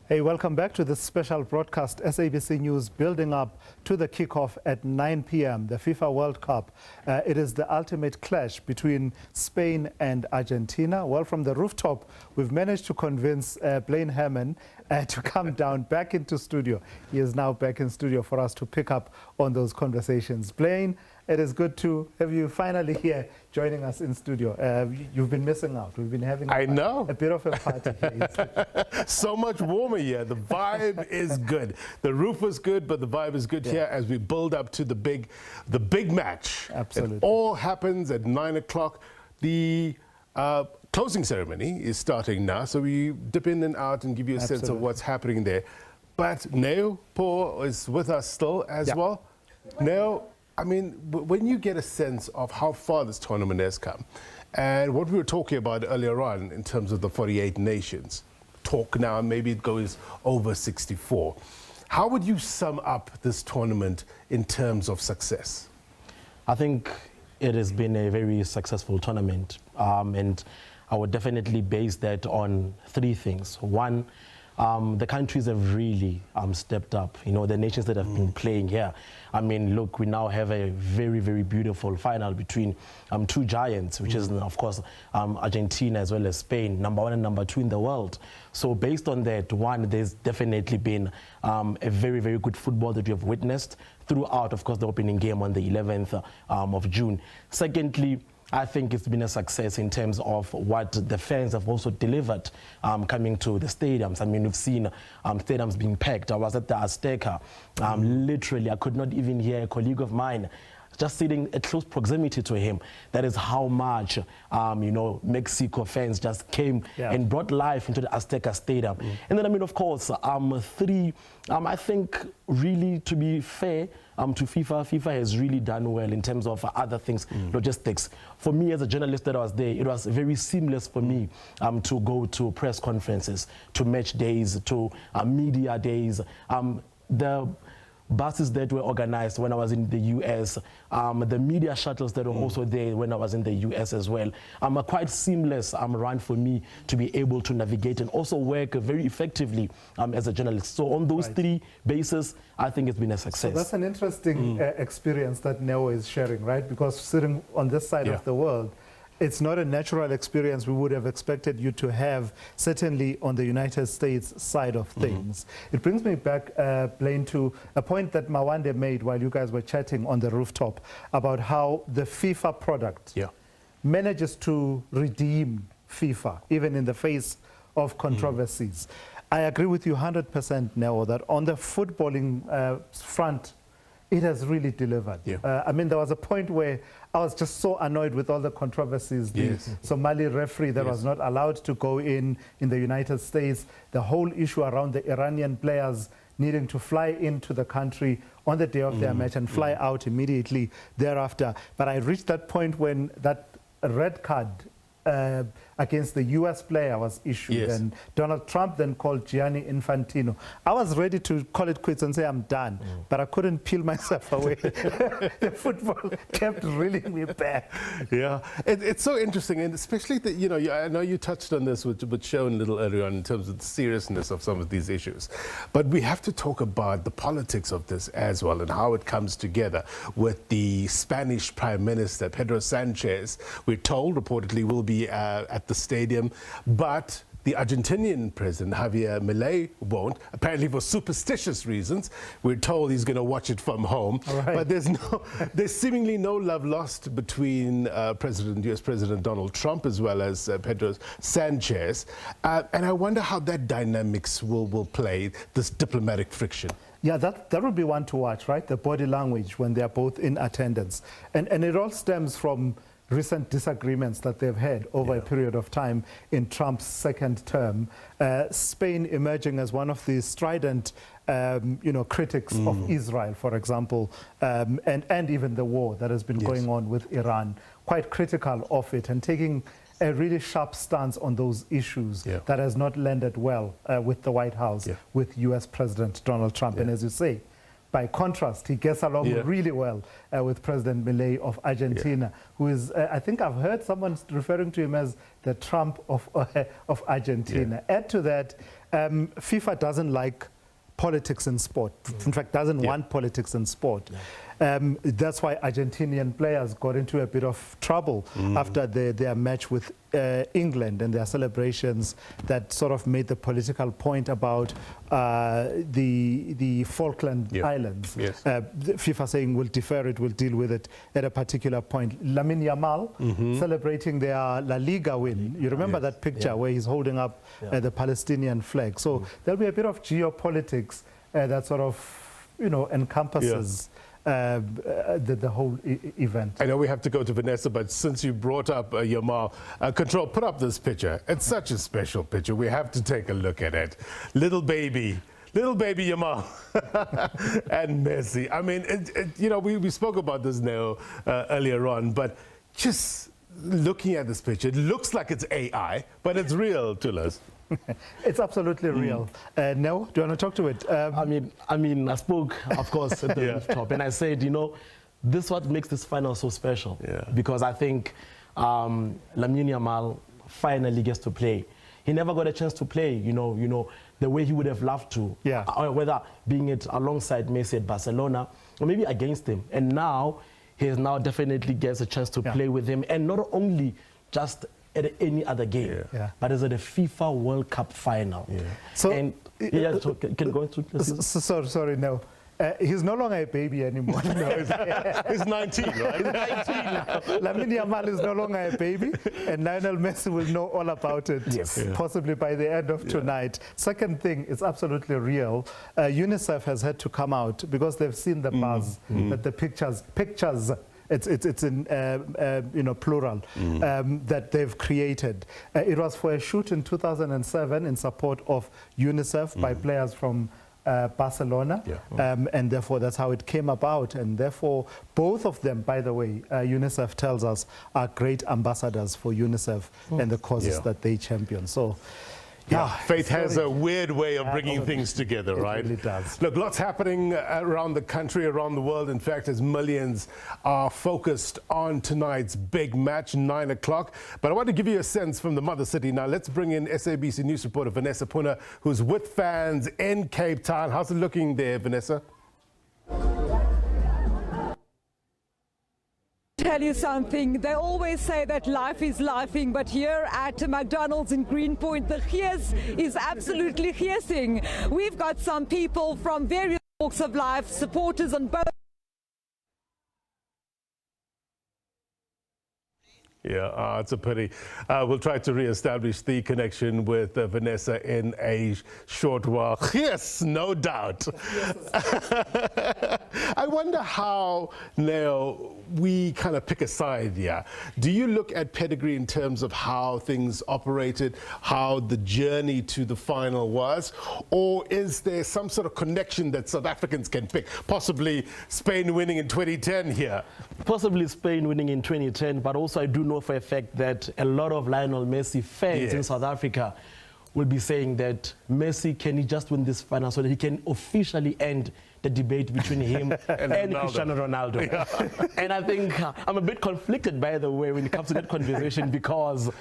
Hey, welcome back to this special broadcast. SABC News building up to the kickoff at 9 p.m. the FIFA World Cup. It is the ultimate clash between Spain and Argentina. Well, from the rooftop, we've managed to convince Blaine Herman to come down back into studio. He is now back in studio for us to pick up on those conversations. Blaine, it is good to have you finally here joining us in studio. You've been missing out. We've been having a bit of a party here. So much warmer here. The vibe is good. The roof was good, but the vibe is good here as we build up to the big match. Absolutely. It all happens at 9 o'clock. The closing ceremony is starting now, so we dip in and out and give you a sense of what's happening there. But Neo Poho is with us still as well. Neo, I mean, when you get a sense of how far this tournament has come, and what we were talking about earlier on in terms of the 48 nations, talk now, maybe it goes over 64. How would you sum up this tournament in terms of success? I think it has been a very successful tournament, and I would definitely base that on three things. One, the countries have really stepped up, you know, the nations that have been playing here. I mean, look, we now have a very, very beautiful final between two giants, which is, of course, Argentina as well as Spain, number one and number two in the world. So based on that, one, there's definitely been a very, very good football that we have witnessed throughout, of course, the opening game on the 11th of June. Secondly, I think it's been a success in terms of what the fans have also delivered coming to the stadiums. I mean, we've seen stadiums being packed. I was at the Azteca. Literally, I could not even hear a colleague of mine just sitting at close proximity to him. That is how much, you know, Mexico fans just came and brought life into the Azteca Stadium. And then, I mean, of course, three, I think really, to be fair to FIFA has really done well in terms of other things, logistics. For me, as a journalist that I was there, it was very seamless for me to go to press conferences, to match days, to media days. The buses that were organized when I was in the US, the media shuttles that were also there when I was in the US as well. A quite seamless run for me to be able to navigate and also work very effectively as a journalist. So on those three bases, I think it's been a success. So that's an interesting experience that Neo is sharing, right? Because sitting on this side of the world, it's not a natural experience we would have expected you to have, certainly on the United States side of things. It brings me back, Blaine, to a point that Mawande made while you guys were chatting on the rooftop about how the FIFA product manages to redeem FIFA, even in the face of controversies. I agree with you 100%, Neo, that on the footballing front, it has really delivered. I mean, there was a point where I was just so annoyed with all the controversies. The Somali referee that was not allowed to go in the United States, the whole issue around the Iranian players needing to fly into the country on the day of their match and fly out immediately thereafter. But I reached that point when that red card, I against the US player was issued. Yes. And Donald Trump then called Gianni Infantino. I was ready to call it quits and say I'm done, but I couldn't peel myself away. The football kept reeling me back. Yeah, it's so interesting, and especially that, you know, I know you touched on this with Sean a little earlier on in terms of the seriousness of some of these issues, but we have to talk about the politics of this as well and how it comes together with the Spanish Prime Minister, Pedro Sanchez. We're told reportedly will be at the stadium, but the Argentinian president, Javier Milei, won't, apparently for superstitious reasons. We're told he's going to watch it from home. Right. But there's seemingly no love lost between US President Donald Trump as well as Pedro Sanchez. And I wonder how that dynamics will play, this diplomatic friction. Yeah, that would be one to watch, right? The body language when they are both in attendance. And it all stems from recent disagreements that they've had over a period of time in Trump's second term. Spain emerging as one of the strident critics of Israel, for example, and even the war that has been going on with Iran, quite critical of it and taking a really sharp stance on those issues that has not landed well with the White House, with US President Donald Trump. And as you say, by contrast, he gets along really well with President Milei of Argentina, who is, I think I've heard someone referring to him as the Trump of Argentina. Add to that, FIFA doesn't like politics in sport. In fact, doesn't want politics in sport. That's why Argentinian players got into a bit of trouble after their match with England and their celebrations that sort of made the political point about the Falkland Islands. FIFA saying we'll defer it, we'll deal with it at a particular point. Lamine Yamal celebrating their La Liga win. You remember that picture where he's holding up the Palestinian flag. So there'll be a bit of geopolitics that sort of, encompasses the whole event. I know we have to go to Vanessa, but since you brought up Yamal, Control, put up this picture. It's such a special picture. We have to take a look at it. Little baby Yamal and Messi. I mean, we spoke about this now earlier on, but just looking at this picture, it looks like it's AI, but it's real to us. It's absolutely real. Neo, do you want to talk to it? I spoke, of course, at the rooftop, and I said, this is what makes this final so special. Because I think Lamine Yamal finally gets to play. He never got a chance to play, the way he would have loved to. Whether being it alongside Messi at Barcelona or maybe against him. And now he definitely gets a chance to play with him, and not only just at any other game, but as at the FIFA World Cup final. So, can go into this? Sorry, no. He's no longer a baby anymore. He's 19, right? He's 19 now. Lamine Yamal is no longer a baby, and Lionel Messi will know all about it, possibly by the end of tonight. Second thing, it's absolutely real. UNICEF has had to come out because they've seen the buzz that the pictures. It's in plural that they've created. It was for a shoot in 2007 in support of UNICEF by players from Barcelona, and therefore that's how it came about. And therefore, both of them, by the way, UNICEF tells us, are great ambassadors for UNICEF and the causes that they champion. So. Faith has a weird way of bringing things together, right? It really does. Look, lots happening around the country, around the world. In fact, as millions are focused on tonight's big match, 9 o'clock. But I want to give you a sense from the mother city. Now, let's bring in SABC News reporter Vanessa Puna, who's with fans in Cape Town. How's it looking there, Vanessa? Tell you something, they always say that life is lifing, but here at McDonald's in Greenpoint, the gees is absolutely geesing. We've got some people from various walks of life, supporters on both. Yeah, it's a pity. We'll try to re-establish the connection with Vanessa in a short while. Yes, no doubt. I wonder how, Neo, we kind of pick a side here. Do you look at pedigree in terms of how things operated, how the journey to the final was, or is there some sort of connection that South Africans can pick? Possibly Spain winning in 2010 here. Possibly Spain winning in 2010, but also I do know know for a fact that a lot of Lionel Messi fans in South Africa will be saying that Messi, can he just win this final so that he can officially end the debate between him and Cristiano Ronaldo. Yeah. And I think I'm a bit conflicted, by the way, when it comes to that conversation, because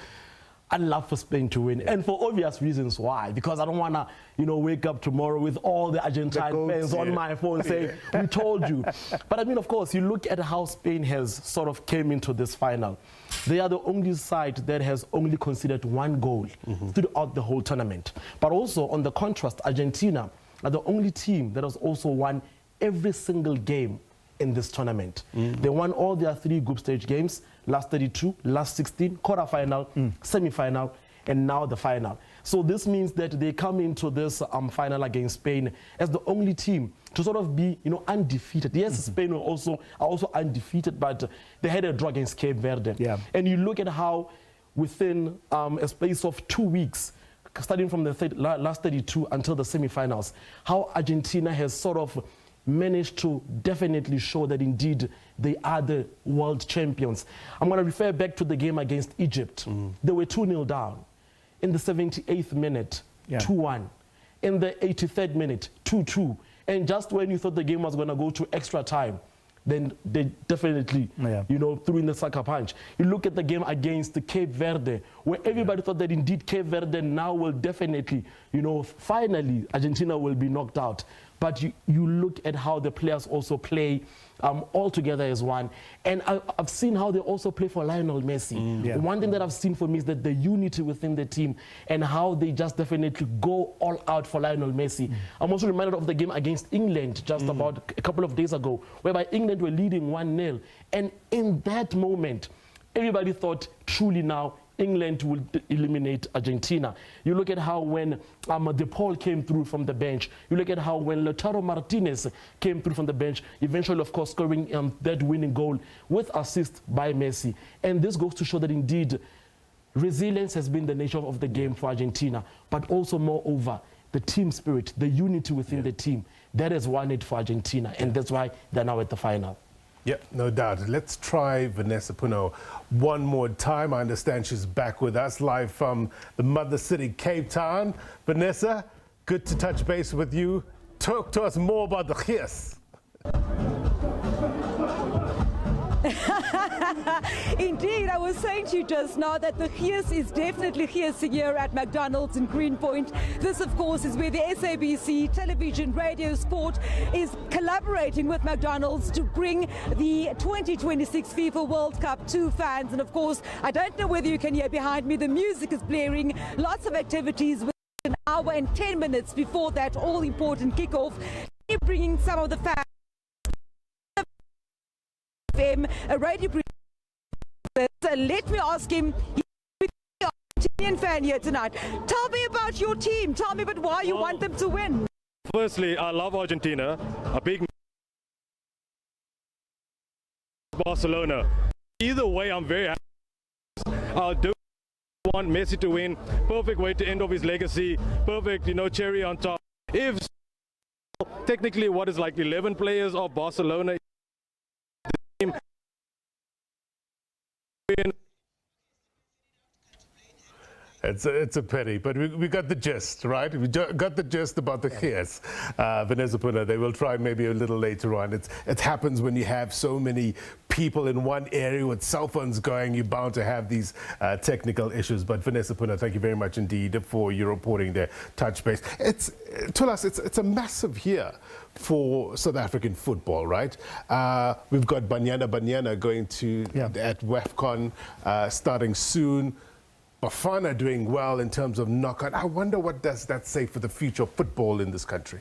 I'd love for Spain to win, and for obvious reasons why. Because I don't want to, wake up tomorrow with all the Argentine fans on my phone saying, we told you. But I mean, of course, you look at how Spain has sort of came into this final. They are the only side that has only conceded one goal throughout the whole tournament. But also, on the contrast, Argentina are the only team that has also won every single game in this tournament. They won all their 3 group stage games, last 32, last 16, quarterfinal, semi-final, and now the final. So this means that they come into this final against Spain as the only team to sort of be, undefeated. Yes, Spain are also undefeated, but they had a draw against Cape Verde. Yeah. And you look at how within a space of 2 weeks, starting from the last 32 until the semi-finals, how Argentina has sort of managed to definitely show that indeed they are the world champions. I'm going to refer back to the game against Egypt. They were 2-0 down. In the 78th minute, 2-1. In the 83rd minute, 2-2. And just when you thought the game was going to go to extra time, then they definitely, threw in the sucker punch. You look at the game against the Cape Verde, where everybody thought that indeed Cape Verde now will definitely, finally Argentina will be knocked out. But you look at how the players also play all together as one. And I've seen how they also play for Lionel Messi. One thing that I've seen for me is that the unity within the team and how they just definitely go all out for Lionel Messi. I'm also reminded of the game against England just about a couple of days ago, whereby England were leading 1-0. And in that moment, everybody thought truly now England will eliminate Argentina. You look at how when De Paul came through from the bench, you look at how when Lautaro Martinez came through from the bench, eventually, of course, scoring that winning goal with assist by Messi. And this goes to show that indeed resilience has been the nature of the game for Argentina, but also moreover, the team spirit, the unity within the team, that has won it for Argentina, and that's why they're now at the final. Yep, no doubt. Let's try Vanessa Puno one more time. I understand she's back with us live from the mother city, Cape Town. Vanessa, good to touch base with you. Talk to us more about the Gees. Indeed, I was saying to you just now that the Gees is definitely Geesing here at McDonald's in Greenpoint. This, of course, is where the SABC television, radio, sport is collaborating with McDonald's to bring the 2026 FIFA World Cup to fans. And of course, I don't know whether you can hear behind me, the music is blaring, lots of activities with an hour and 10 minutes before that all-important kickoff, bringing some of the fans. A radio let me ask him, he's an Argentinian fan here tonight. Tell me about your team. Tell me about why you want them to win. Firstly, I love Argentina. A big Barcelona. Either way, I'm very happy. I do want Messi to win. Perfect way to end off his legacy. Perfect, cherry on top. If technically what is like 11 players of Barcelona It's a pity, but we got the gist, right? We got the gist about the Gees. Vanessa Puno, they will try maybe a little later on. It happens when you have so many people in one area with cell phones going, you're bound to have these technical issues. But Vanessa Puno, thank you very much indeed for your reporting there. Touch base. It's a massive year for South African football, right? We've got Banyana going to at WAFCON starting soon. Bafana doing well in terms of knockout. I wonder what does that say for the future of football in this country?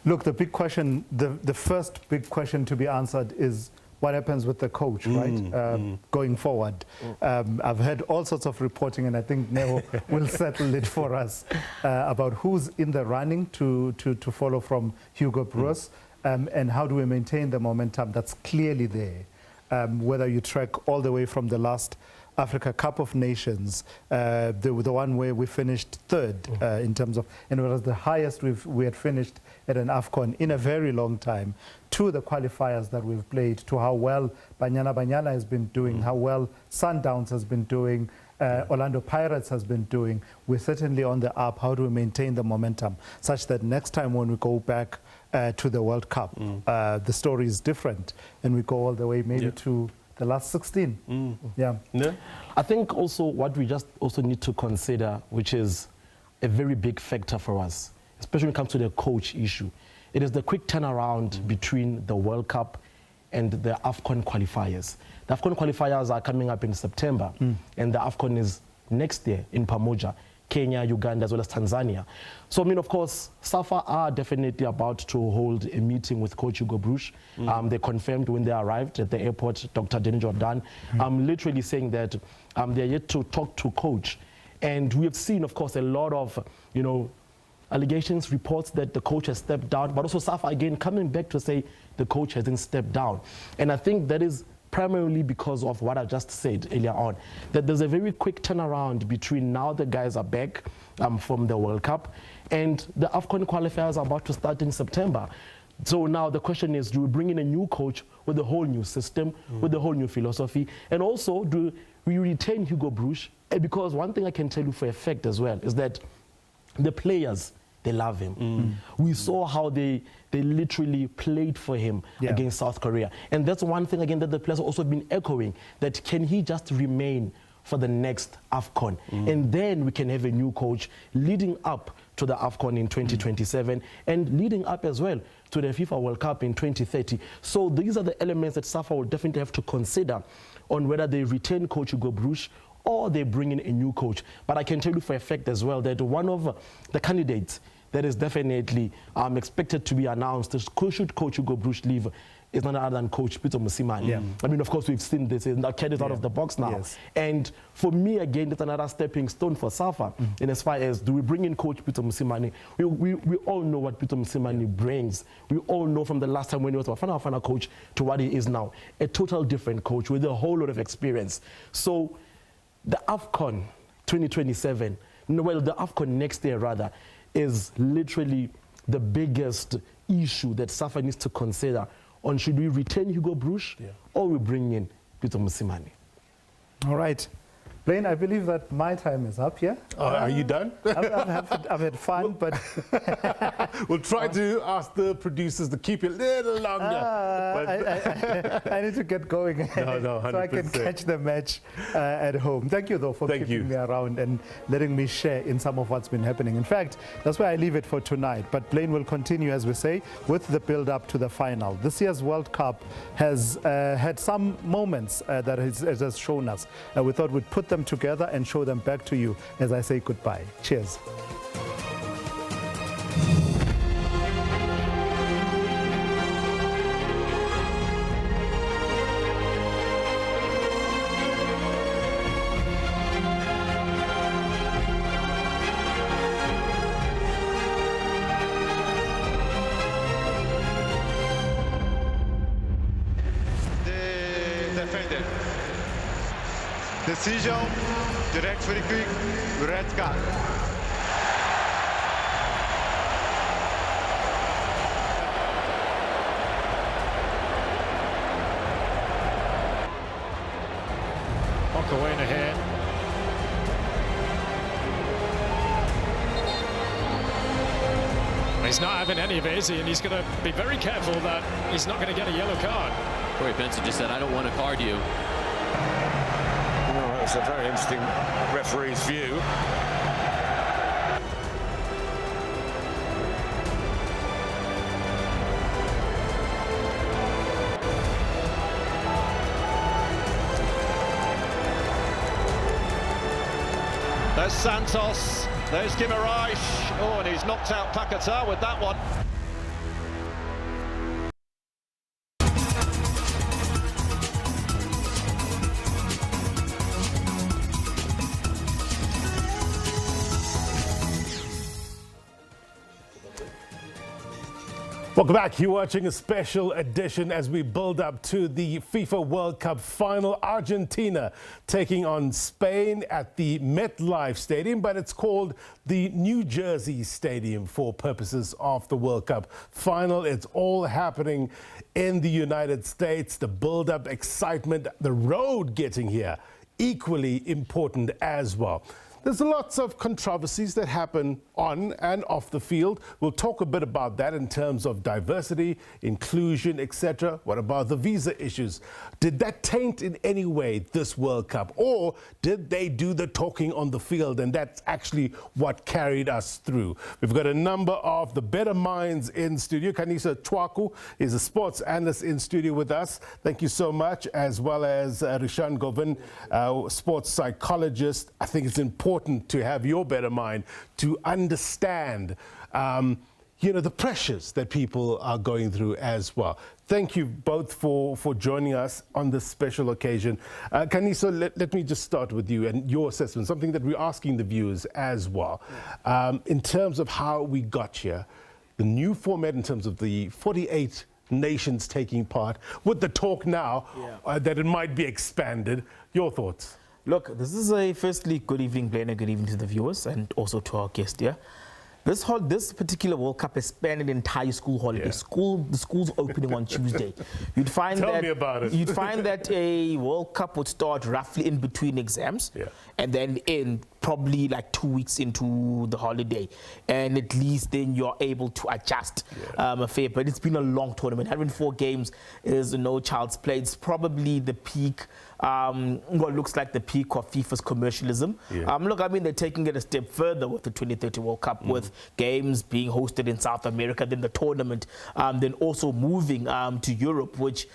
Look, the big question, the first big question to be answered is what happens with the coach, right, going forward. I've heard all sorts of reporting, and I think Neo will settle it for us about who's in the running to follow from Hugo Broos, and how do we maintain the momentum that's clearly there, whether you track all the way from the last Africa Cup of Nations, the one where we finished third in terms of, and it was the highest we had finished at an AFCON in a very long time, to the qualifiers that we've played, to how well Banyana has been doing, how well Sundowns has been doing, Orlando Pirates has been doing. We're certainly on the up. How do we maintain the momentum such that next time when we go back to the World Cup, the story is different and we go all the way maybe to the last 16. Yeah. I think also what we just also need to consider, which is a very big factor for us, especially when it comes to the coach issue, it is the quick turnaround between the World Cup and the AFCON qualifiers. The AFCON qualifiers are coming up in September, and the AFCON is next year in Pamoja, Kenya, Uganda, as well as Tanzania. So, I mean, of course, SAFA are definitely about to hold a meeting with Coach Hugo Broos. They confirmed when they arrived at the airport, Dr. Danny Jordan, literally saying that they're yet to talk to Coach. And we have seen, of course, a lot of, you know, allegations, reports that the coach has stepped down, but also SAFA again coming back to say the coach hasn't stepped down. And I think that is primarily because of what I just said earlier on, that there's a very quick turnaround between now the guys are back from the World Cup and the AFCON qualifiers are about to start in September. So now the question is, do we bring in a new coach with a whole new system, with a whole new philosophy? And also, do we retain Hugo Broos? Because one thing I can tell you for a fact as well is that the players, they love him. We saw how they literally played for him against South Korea. And that's one thing, again, that the players have also been echoing, that can he just remain for the next AFCON? And then we can have a new coach leading up to the AFCON in 2027 and leading up as well to the FIFA World Cup in 2030. So these are the elements that SAFA will definitely have to consider on whether they retain Coach Hugo Broos or they bring in a new coach. But I can tell you for a fact as well that one of the candidates that is definitely expected to be announced, should Coach Hugo Broos leave, is none other than Coach Peter Mosimane. I mean, of course, we've seen this. He's not carried out of the box now. And for me, again, that's another stepping stone for SAFA. And as far as, do we bring in Coach Peter Mosimane? We all know what Peter Mosimane brings. We all know from the last time when he was a Bafana coach to what he is now. A total different coach with a whole lot of experience. So the AFCON 2027, well, the AFCON next year rather, is literally the biggest issue that SAFA needs to consider on should we retain Hugo Broos or we bring in Peter Mosimane. All right. Blaine, I believe that my time is up, yeah? Are you done? I've had fun, but... We'll try to ask the producers to keep it a little longer. I need to get going No, 100%. so I can catch the match at home. Thank you, though, for keeping me around and letting me share in some of what's been happening. In fact, that's where I leave it for tonight. But Blaine will continue, as we say, with the build-up to the final. This year's World Cup has had some moments that it has shown us. We thought we'd put them together and show them back to you as I say goodbye. Cheers. Decision, direct free kick, red card. Walk away in ahead. He's not having any of it, is he? And he's going to be very careful that he's not going to get a yellow card. Corey Benson just said, I don't want to card you. It's a very interesting referee's view. There's Santos, there's Guimaraes. Oh, and he's knocked out Paquetá with that one. Welcome back. You're watching a special edition as we build up to the FIFA World Cup final. Argentina taking on Spain at the MetLife Stadium, but it's called the New Jersey Stadium for purposes of the World Cup final. It's all happening in the United States. The build-up, excitement, the road getting here, equally important as well. There's lots of controversies that happen on and off the field. We'll talk a bit about that in terms of diversity, inclusion, etc. What about the visa issues? Did that taint in any way this World Cup? Or did they do the talking on the field and that's actually what carried us through? We've got a number of the better minds in studio. Khanyiso Tshwaku is a sports analyst in studio with us. Thank you so much, as well as Rishaan Govind, sports psychologist. I think it's important to have your better mind to understand, the pressures that people are going through as well. Thank you both for joining us on this special occasion. Khanyiso, let me just start with you and your assessment, something that we're asking the viewers as well. In terms of how we got here, the new format in terms of the 48 nations taking part, with the talk now that it might be expanded. Your thoughts? Look, this is firstly, good evening, Blaine, and good evening to the viewers and also to our guest here. This particular World Cup has spanned an entire school holiday. The school's opening on Tuesday. You'd find Tell me about it. You'd find that a World Cup would start roughly in between exams, and then in probably like 2 weeks into the holiday, and at least then you're able to adjust a fair. But it's been a long tournament. 104 games is no child's play. It's probably the peak. What looks like the peak of FIFA's commercialism. Look, I mean, they're taking it a step further with the 2030 World Cup, with games being hosted in South America, then the tournament, then also moving to Europe, which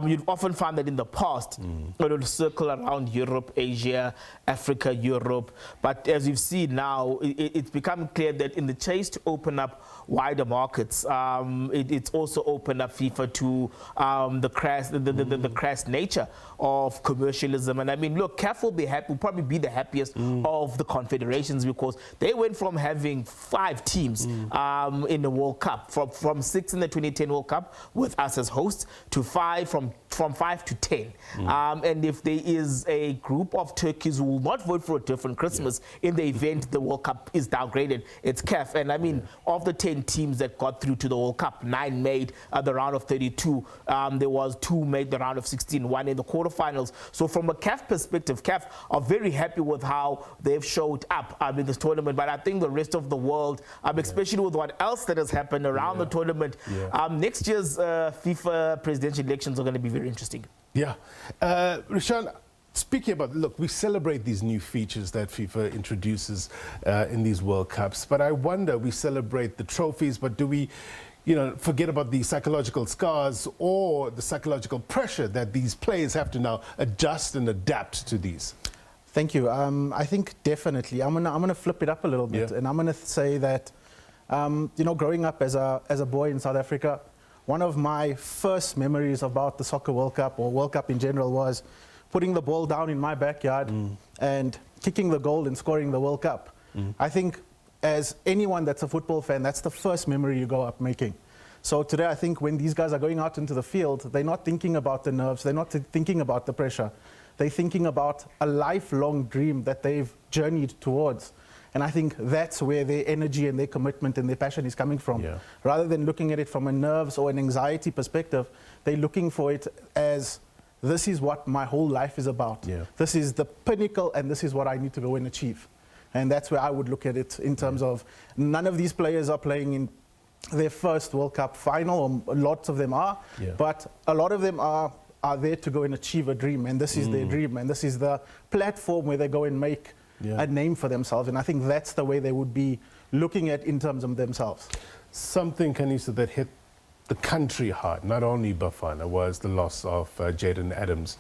you'd often find that in the past, it would circle around Europe, Asia, Africa, Europe. But as we've seen now, it's become clear that in the chase to open up wider markets, it's also opened up FIFA to the crass nature of commercialism. And I mean, look, CAF will probably be the happiest of the confederations, because they went from having 5 teams in the World Cup, from 6 in the 2010 World Cup with us as hosts, to 5, from 5 to 10. And if there is a group of Turkeys who will not vote for a different Christmas in the event the World Cup is downgraded, it's CAF. And I mean, of the 10 teams that got through to the World Cup, 9 made the round of 32. There was 2 made the round of 16, 1 in the quarterfinals. So from a CAF perspective, CAF are very happy with how they've showed up in this tournament. But I think the rest of the world, especially with what else that has happened around the tournament, next year's FIFA presidential elections are going to be very interesting. Rishaan, speaking about, look, we celebrate these new features that FIFA introduces in these World Cups, but I wonder, we celebrate the trophies, but do we, forget about the psychological scars or the psychological pressure that these players have to now adjust and adapt to these? Thank you. I think definitely. I'm gonna flip it up a little bit, and I'm gonna say that, growing up as a boy in South Africa, one of my first memories about the Soccer World Cup, or World Cup in general, was putting the ball down in my backyard and kicking the goal and scoring the World Cup. I think as anyone that's a football fan, that's the first memory you go up making. So today, I think when these guys are going out into the field, they're not thinking about the nerves, they're not thinking about the pressure. They're thinking about a lifelong dream that they've journeyed towards. And I think that's where their energy and their commitment and their passion is coming from. Rather than looking at it from a nerves or an anxiety perspective, they're looking for it as, this is what my whole life is about. This is the pinnacle, and this is what I need to go and achieve. And that's where I would look at it in terms of, none of these players are playing in their first World Cup final, or lots of them are, but a lot of them are there to go and achieve a dream, and this is their dream, and this is the platform where they go and make a name for themselves. And I think that's the way they would be looking at in terms of themselves. Something, Khanyiso, that hit the country hard, not only Bafana, was the loss of Jayden Adams.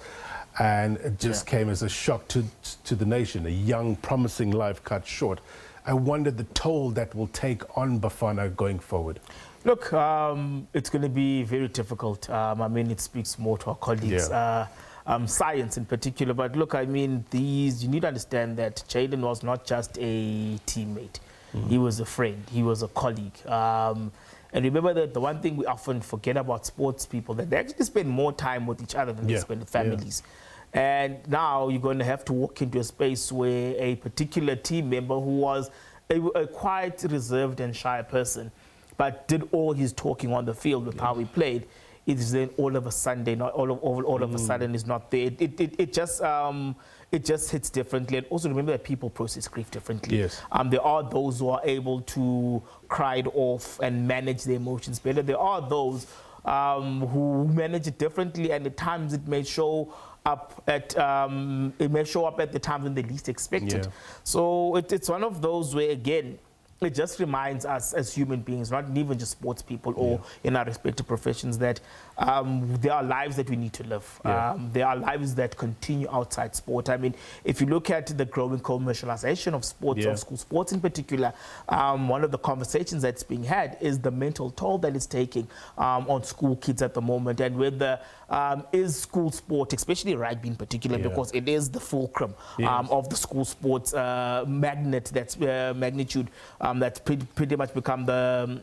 And it just came as a shock to the nation, a young, promising life cut short. I wonder the toll that will take on Bafana going forward. Look, it's going to be very difficult. I mean, it speaks more to our colleagues, science in particular. But look, I mean, you need to understand that Jayden was not just a teammate. He was a friend. He was a colleague. And remember that the one thing we often forget about sports people, that they actually spend more time with each other than they spend with families. And now you're going to have to walk into a space where a particular team member who was a quiet, reserved and shy person, but did all his talking on the field with how he played, is then all of a sudden, not all of a sudden is not there. It just hits differently. And also remember that people process grief differently. Yes. There are those who are able to cry it off and manage their emotions better. There are those who manage it differently, and at times it may show up at the time when they least expect it. So it's one of those where, again, it just reminds us as human beings, not even just sports people or in our respective professions, that there are lives that we need to live. There are lives that continue outside sport. I mean, if you look at the growing commercialization of sports, of school sports in particular, one of the conversations that's being had is the mental toll that it's taking on school kids at the moment, and whether is school sport, especially rugby in particular, because it is the fulcrum of the school sports magnitude that's pretty much become the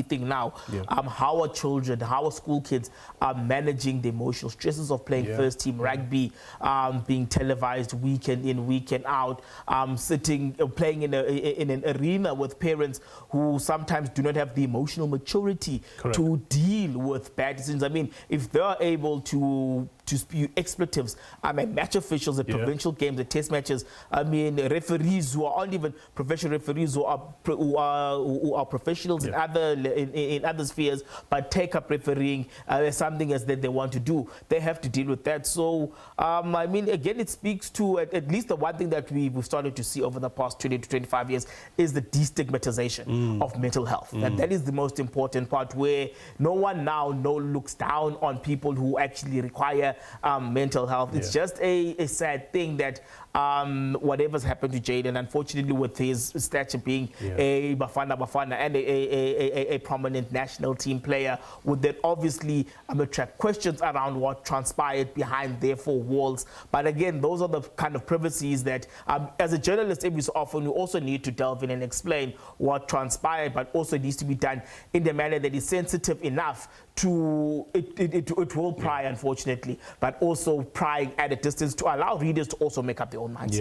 thing now. How are children, how are school kids managing the emotional stresses of playing first team rugby, being televised weekend in, weekend out, playing in an arena with parents who sometimes do not have the emotional maturity to deal with bad decisions. I mean, if they're able to spew expletives and match officials at provincial games, at test matches, I mean, referees who aren't even professional referees, who are professionals in other spheres, but take up refereeing as something as that they want to do, they have to deal with that. So I mean, again, it speaks to at least the one thing that we've started to see over the past 20 to 25 years is the destigmatization of mental health. And that is the most important part, where no one now looks down on people who actually require mental health. It's just a sad thing that whatever's happened to Jayden, unfortunately, with his stature being a Bafana and a prominent national team player, would then obviously attract questions around what transpired behind their four walls. But again, those are the kind of privacies that as a journalist, every so often you also need to delve in and explain what transpired, but also needs to be done in the manner that is sensitive enough to it will pry, unfortunately, but also prying at a distance to allow readers to also make up their own minds.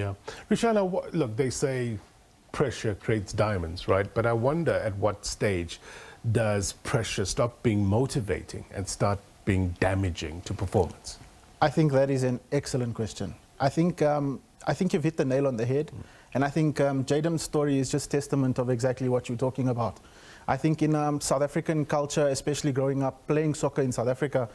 Rishaan, look, they say pressure creates diamonds, right? But I wonder at what stage does pressure stop being motivating and start being damaging to performance? I think that is an excellent question. I think you've hit the nail on the head, and I think Jayden's story is just testament of exactly what you're talking about. I think in South African culture, especially growing up playing soccer in South Africa,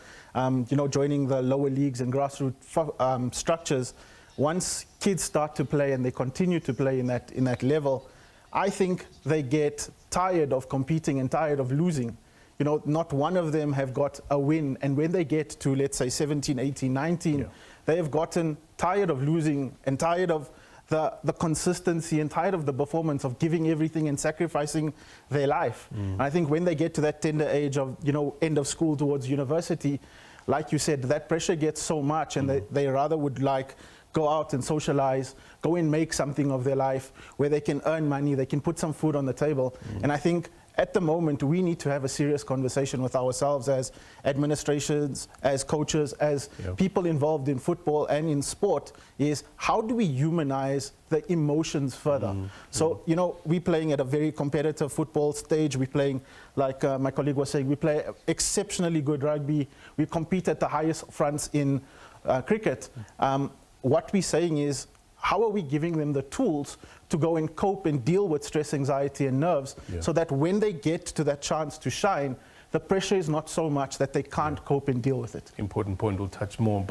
joining the lower leagues and grassroots structures, once kids start to play and they continue to play in that level, I think they get tired of competing and tired of losing. Not one of them have got a win, and when they get to, let's say, 17, 18, 19, they have gotten tired of losing and tired of the consistency and tired of the performance of giving everything and sacrificing their life. And I think when they get to that tender age of, end of school towards university, like you said, that pressure gets so much, and they rather would go out and socialize, go and make something of their life where they can earn money, they can put some food on the table. And I think at the moment, we need to have a serious conversation with ourselves as administrations, as coaches, as people involved in football and in sport, is how do we humanize the emotions further? So, we're playing at a very competitive football stage. We're playing, like my colleague was saying, we play exceptionally good rugby. We compete at the highest fronts in cricket. What we're saying is, how are we giving them the tools to go and cope and deal with stress, anxiety, and nerves, so that when they get to that chance to shine, the pressure is not so much that they can't cope and deal with it. Important point. We'll touch more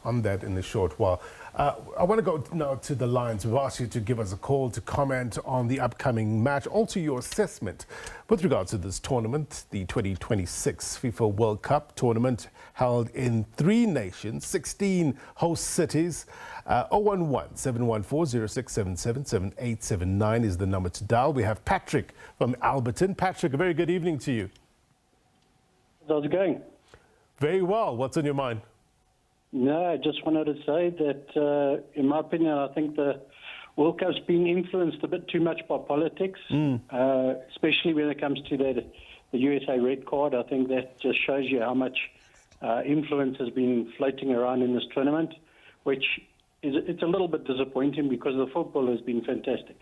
on that in a short while. I want to go now to the Lions. We've asked you to give us a call to comment on the upcoming match, also your assessment with regards to this tournament, the 2026 FIFA World Cup tournament held in 3 nations, 16 host cities. 011-714-0677-7879 is the number to dial. We have Patrick from Alberton. Patrick, a very good evening to you. How's it going? Very well. What's on your mind? No, I just wanted to say that, in my opinion, I think World Cup's being influenced a bit too much by politics, especially when it comes to the USA red card. I think that just shows you how much influence has been floating around in this tournament, which it's a little bit disappointing because the football has been fantastic.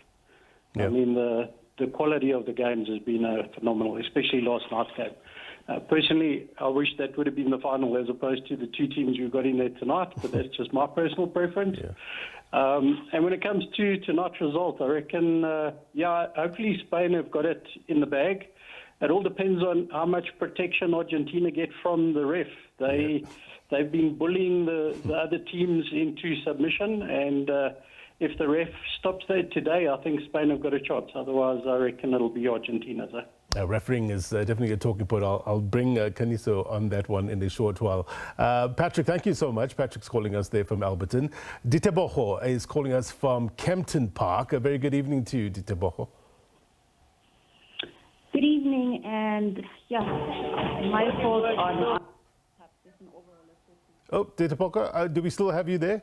Yeah. I mean, the quality of the games has been phenomenal, especially last night's game. Personally, I wish that would have been the final as opposed to the two teams we've got in there tonight, but that's just my personal preference. And when it comes to tonight's result, I reckon, hopefully Spain have got it in the bag. It all depends on how much protection Argentina get from the ref. They've been bullying the other teams into submission, and if the ref stops that today, I think Spain have got a chance. Otherwise, I reckon it'll be Argentina. Refereeing is definitely a talking point. I'll bring Khanyiso on that one in a short while. Patrick, thank you so much. Patrick's calling us there from Alberton. Diteboho is calling us from Kempton Park. A very good evening to you, Diteboho. Good evening, and my thoughts on... Oh, Diteboho, do we still have you there?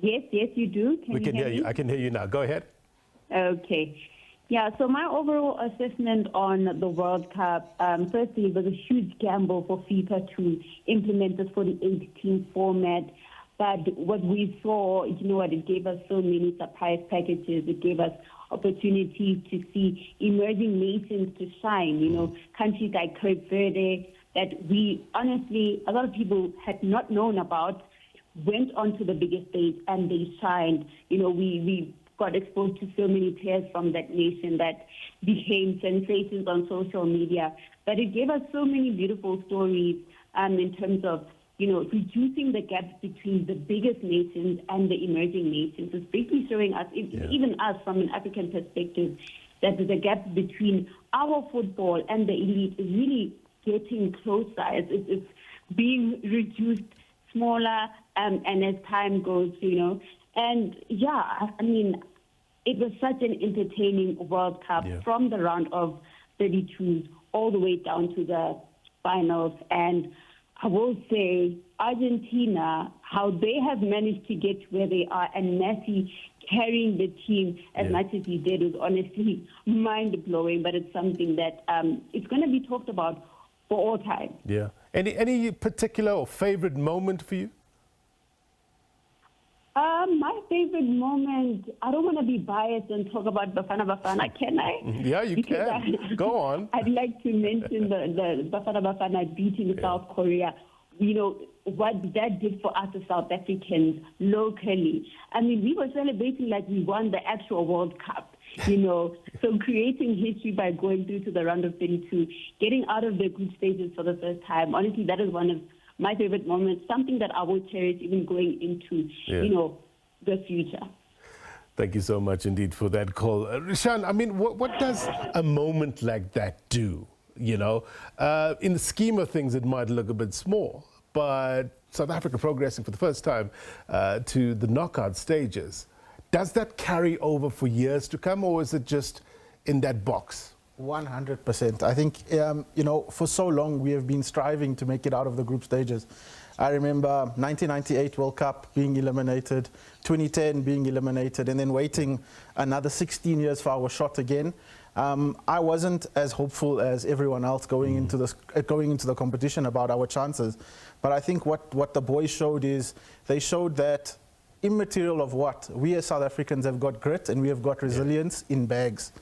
Yes, you do. We can hear you. I can hear you now. Go ahead. Okay. Yeah, so my overall assessment on the World Cup, firstly, it was a huge gamble for FIFA to implement this 48-team format. But what we saw, it gave us so many surprise packages. It gave us opportunities to see emerging nations to shine, countries like Cape Verde that we honestly, a lot of people had not known about, went onto the biggest stage and they shined. We got exposed to so many players from that nation that became sensations on social media. But it gave us so many beautiful stories in terms of, reducing the gaps between the biggest nations and the emerging nations. It's basically showing us, even us from an African perspective, that the gap between our football and the elite is really getting closer. It's being reduced smaller and as time goes, And it was such an entertaining World Cup from the round of 32 all the way down to the finals. And I will say Argentina, how they have managed to get where they are, and Messi carrying the team as much as he did was honestly mind-blowing, but it's something that it's going to be talked about for all time. Yeah. Any particular or favorite moment for you? My favorite moment, I don't want to be biased and talk about Bafana, can I? Yeah, you can. Go on. I'd like to mention the Bafana beating South Korea. What that did for us as South Africans locally. I mean, we were celebrating like we won the actual World Cup. So creating history by going through to the round of 32, getting out of the group stages for the first time. Honestly, that is one of my favorite moments, something that I will cherish even going into, the future. Thank you so much indeed for that call. Rishaan, I mean, what does a moment like that do? In the scheme of things, it might look a bit small, but South Africa progressing for the first time to the knockout stages. Does that carry over for years to come, or is it just in that box? 100%. I think, for so long we have been striving to make it out of the group stages. I remember 1998 World Cup being eliminated, 2010 being eliminated, and then waiting another 16 years for our shot again. I wasn't as hopeful as everyone else going into the competition about our chances. But I think what the boys showed is they showed that immaterial of what, we as South Africans have got grit and we have got resilience in bags.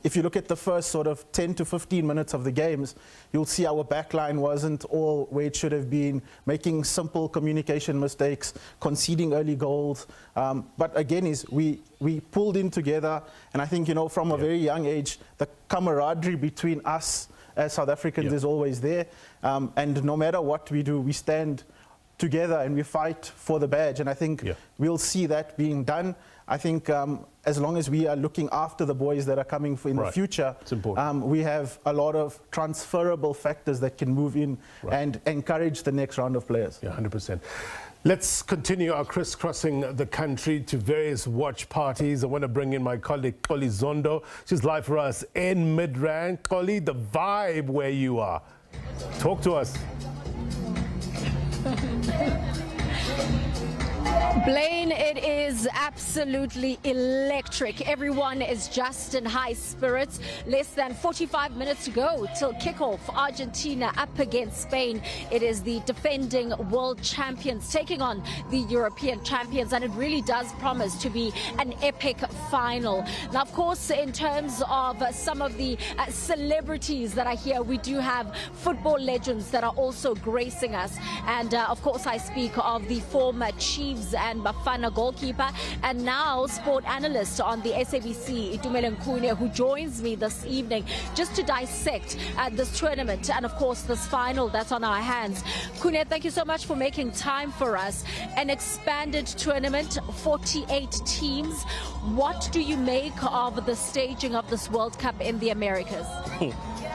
If you look at the first sort of 10 to 15 minutes of the games, you'll see our backline wasn't all where it should have been, making simple communication mistakes, conceding early goals. But again, we pulled in together, and I think, from a very young age, the camaraderie between us as South Africans is always there. And no matter what we do, we stand together and we fight for the badge, and I think we'll see that being done. I think as long as we are looking after the boys that are coming in the future, we have a lot of transferable factors that can move in and encourage the next round of players. Yeah, 100%. Let's continue our crisscrossing the country to various watch parties. I want to bring in my colleague, Koli Zondo. She's live for us in Midrand. Koli, the vibe where you are. Talk to us. Blaine, it is absolutely electric. Everyone is just in high spirits. Less than 45 minutes to go till kickoff. Argentina up against Spain. It is the defending world champions taking on the European champions, and it really does promise to be an epic final. Now, of course, in terms of some of the celebrities that are here, we do have football legends that are also gracing us. And of course, I speak of the former Chiefs and Bafana goalkeeper and now sport analyst on the SABC, Itumeleng Khune, who joins me this evening just to dissect this tournament and of course this final that's on our hands. Khune, thank you so much for making time for us. An expanded tournament, 48 teams. What do you make of the staging of this World Cup in the Americas?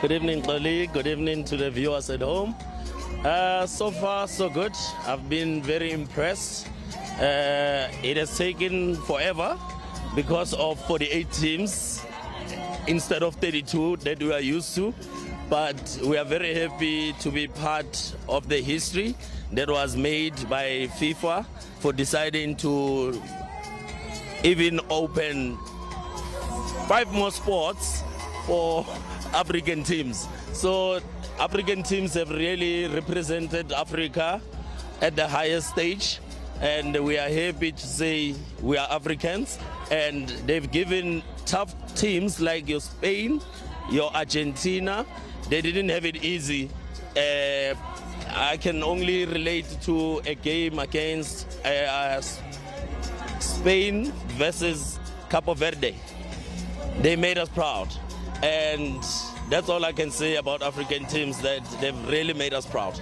Good evening, colleague. Good evening to the viewers at home. So far, so good. I've been very impressed. It has taken forever because of 48 teams instead of 32 that we are used to. But we are very happy to be part of the history that was made by FIFA for deciding to even open 5 more spots for African teams. So African teams have really represented Africa at the highest stage, and we are happy to say we are Africans, and they've given tough teams like your Spain, your Argentina. They didn't have it easy. I can only relate to a game against Spain versus Cape Verde. They made us proud, and that's all I can say about African teams, that they've really made us proud.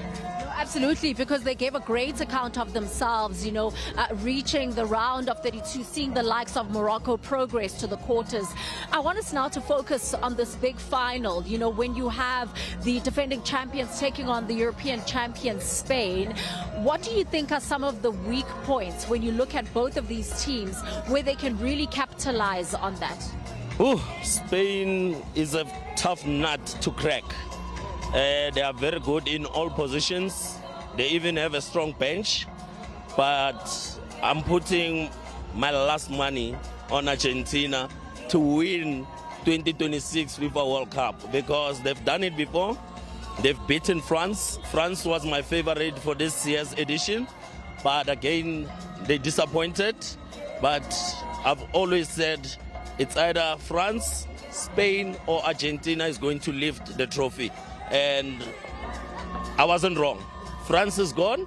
Absolutely, because they gave a great account of themselves, you know, reaching the round of 32, seeing the likes of Morocco progress to the quarters. I want us now to focus on this big final, you know, when you have the defending champions taking on the European champions, Spain. What do you think are some of the weak points when you look at both of these teams where they can really capitalize on that? Spain is a tough nut to crack. They are very good in all positions. They even have a strong bench. But I'm putting my last money on Argentina to win 2026 FIFA World Cup because they've done it before. They've beaten France. France was my favorite for this year's edition. But again, they disappointed. But I've always said it's either France, Spain, or Argentina is going to lift the trophy. And I wasn't wrong. France is gone.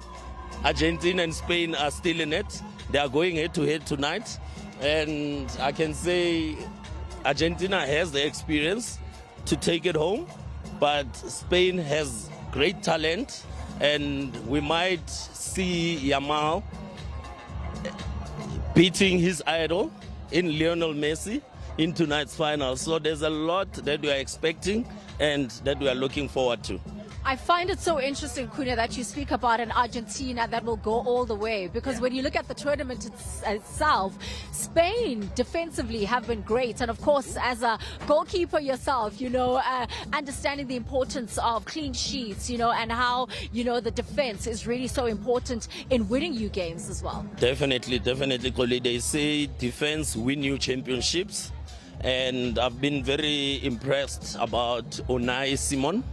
Argentina and Spain are still in it. They are going head-to-head tonight. And I can say Argentina has the experience to take it home. But Spain has great talent. And we might see Yamal beating his idol in Lionel Messi in tonight's final. So there's a lot that we are expecting and that we are looking forward to. I find it so interesting, Khune, that you speak about an Argentina that will go all the way, because when you look at the tournament itself, Spain defensively have been great. And of course, as a goalkeeper yourself, you know, understanding the importance of clean sheets, you know, and how, you know, the defense is really so important in winning you games as well. Definitely, Koli. They say defense win you championships. And I've been very impressed about Unai Simon,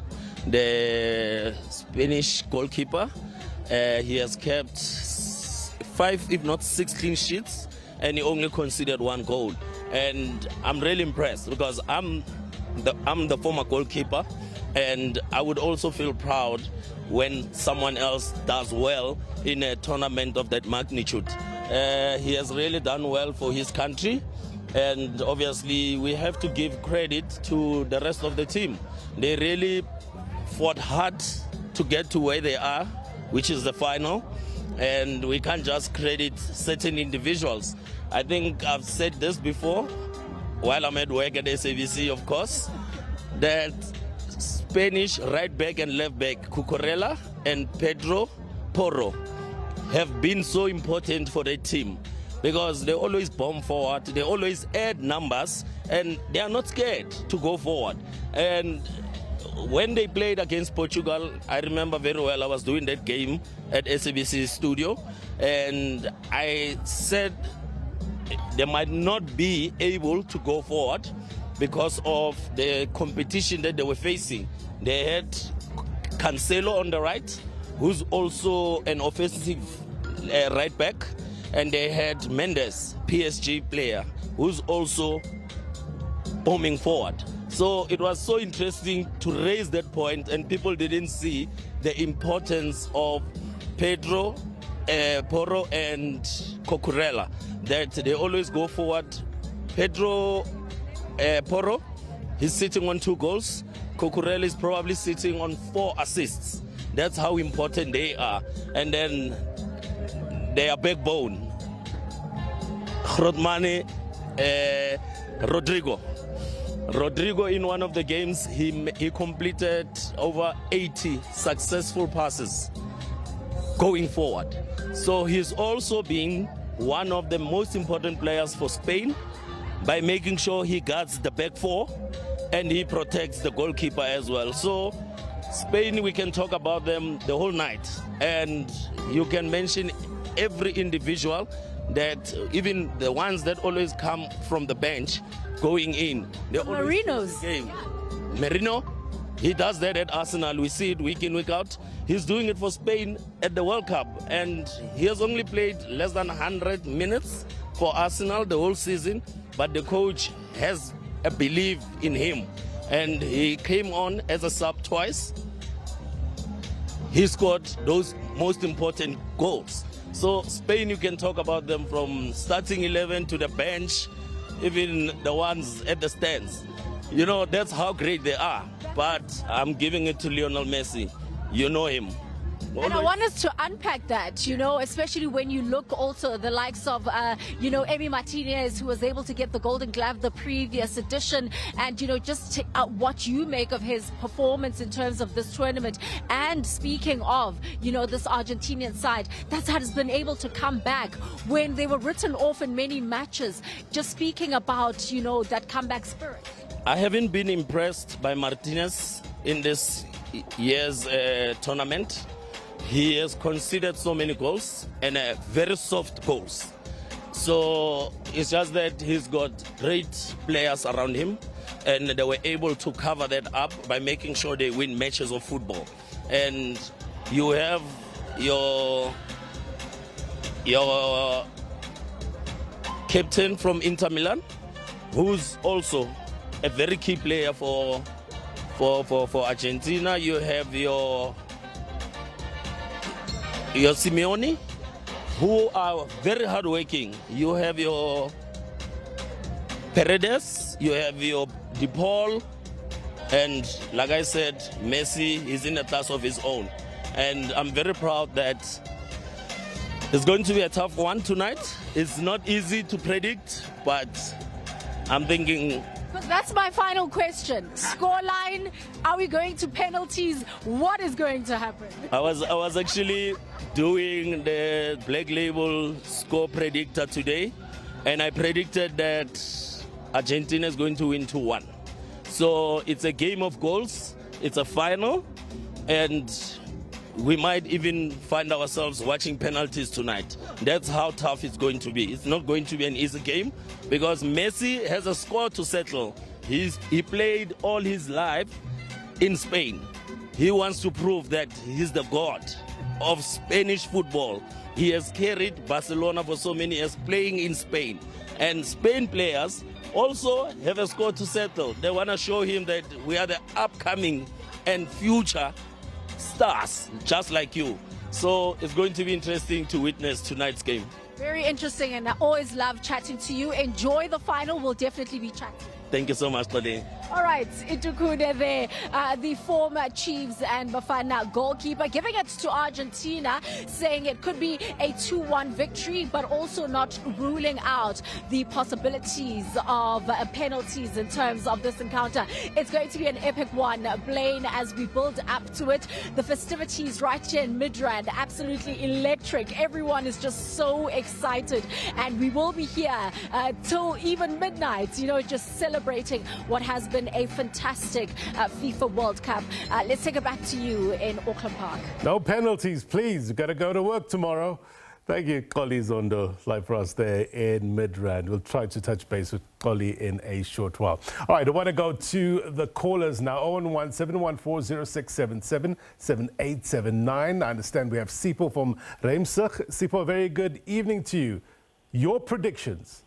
the Spanish goalkeeper. He has kept 5, if not 6 clean sheets, and he only conceded 1 goal. And I'm really impressed because I'm the former goalkeeper, and I would also feel proud when someone else does well in a tournament of that magnitude. He has really done well for his country. And obviously, we have to give credit to the rest of the team. They really fought hard to get to where they are, which is the final. And we can't just credit certain individuals. I think I've said this before, while I'm at work at SABC, of course, that Spanish right back and left back, Cucurella and Pedro Porro, have been so important for the team. Because they always bomb forward, they always add numbers, and they are not scared to go forward. And when they played against Portugal, I remember very well, I was doing that game at SABC studio, and I said they might not be able to go forward because of the competition that they were facing. They had Khanyiso on the right, who's also an offensive right back, and they had Mendes, PSG player, who's also bombing forward. So it was so interesting to raise that point, and people didn't see the importance of Pedro, Porro and Cucurella, that they always go forward. Pedro Porro, he's sitting on 2 goals. Cucurella is probably sitting on 4 assists. That's how important they are. And then their backbone, Rodmane, Rodrigo in one of the games, he completed over 80 successful passes going forward. So he's also being one of the most important players for Spain by making sure he guards the back 4 and he protects the goalkeeper as well. So Spain, we can talk about them the whole night, and you can mention every individual, that even the ones that always come from the bench going in. Marinos. Merino, he does that at Arsenal. We see it week in, week out. He's doing it for Spain at the World Cup, and he has only played less than 100 minutes for Arsenal the whole season, but the coach has a belief in him, and he came on as a sub twice. He scored those most important goals. So Spain, you can talk about them from starting 11 to the bench, even the ones at the stands. You know, that's how great they are. But I'm giving it to Lionel Messi. You know him. And I want us to unpack that, you know, especially when you look also the likes of, you know, Emi Martinez, who was able to get the Golden Glove the previous edition, and, you know, just what you make of his performance in terms of this tournament. And speaking of, you know, this Argentinian side, that has been able to come back when they were written off in many matches. Just speaking about, you know, that comeback spirit. I haven't been impressed by Martinez in this year's tournament. He has conceded so many goals, and very soft goals. So it's just that he's got great players around him, and they were able to cover that up by making sure they win matches of football. And you have your captain from Inter Milan, who's also a very key player for Argentina. You have your Simeone, who are very hardworking. You have your Paredes, you have your De Paul, and like I said, Messi is in a class of his own. And I'm very proud that it's going to be a tough one tonight. It's not easy to predict, but I'm thinking... That's my final question. Scoreline, are we going to penalties? What is going to happen? I was actually doing the Black Label score predictor today, and I predicted that Argentina is going to win 2-1. So it's a game of goals, it's a final, and we might even find ourselves watching penalties tonight. That's how tough it's going to be. It's not going to be an easy game because Messi has a score to settle. He played all his life in Spain. He wants to prove that he's the god of Spanish football. He has carried Barcelona for so many years playing in Spain. And Spain players also have a score to settle. They want to show him that we are the upcoming and future stars, just like you. So it's going to be interesting to witness tonight's game. Very interesting, and I always love chatting to you. Enjoy the final. We'll definitely be chatting. Thank you so much, Claudine. All right, Itukude there, the former Chiefs and Bafana goalkeeper, giving it to Argentina, saying it could be a 2-1 victory, but also not ruling out the possibilities of penalties in terms of this encounter. It's going to be an epic one, Blaine, as we build up to it. The festivities right here in Midrand, absolutely electric. Everyone is just so excited, and we will be here till even midnight, you know, just celebrating what has been been a fantastic FIFA World Cup. Let's take it back to you in Auckland Park. No penalties, please. You've got to go to work tomorrow. Thank you, Xoli Zondo, live for us there in Midrand. We'll try to touch base with Xoli in a short while. All right, I want to go to the callers now. 011-714-067-7879. I understand we have Sipo from Reimsig. Sipo, very good evening to you. Your predictions?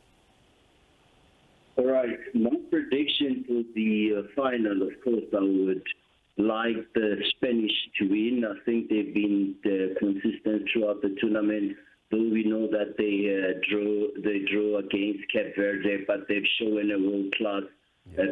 All right, my prediction for the final, of course, I would like the Spanish to win. I think they've been consistent throughout the tournament, though we know that they draw against Cape Verde, but they've shown a world-class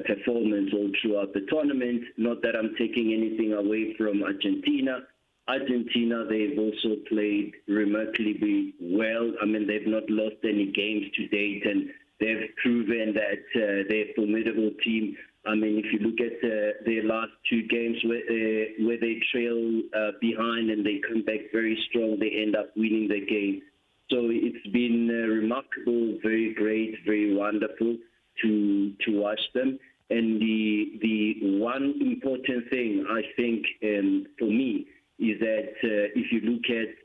performance all throughout the tournament. Not that I'm taking anything away from Argentina. Argentina, they've also played remarkably well. I mean, they've not lost any games to date, and they've proven that they're a formidable team. I mean, if you look at their last two games where they trail behind and they come back very strong, they end up winning the game. So it's been remarkable, very great, very wonderful to watch them. And the one important thing, I think, for me, is that if you look at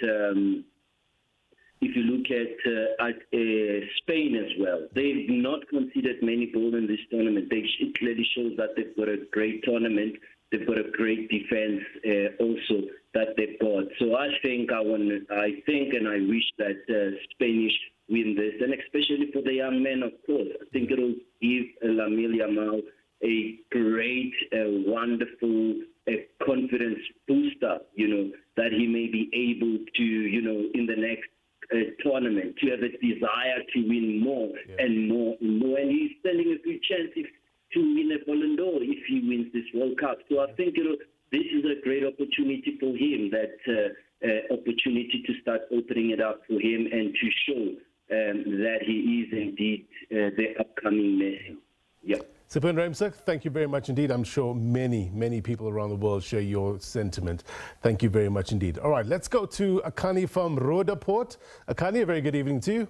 Spain as well, they've not conceded many goals in this tournament. It clearly shows that they've got a great tournament. They've got a great defense also that they've got. So I think and I wish that Spanish win this, and especially for the young men, of course. I think it'll give Lamine Yamal a great, wonderful confidence booster, that he may be able to, in the next tournament, to have a desire to win more and more and more. And he's standing a good chance to win a Ballon d'Or if he wins this World Cup. So I think this is a great opportunity for him, that opportunity to start opening it up for him and to show that he is indeed the upcoming Messi. Yeah. Sipo Reimsig, thank you very much indeed. I'm sure many, many people around the world share your sentiment. Thank you very much indeed. All right, let's go to Akani from Roodepoort. Akani, a very good evening to you.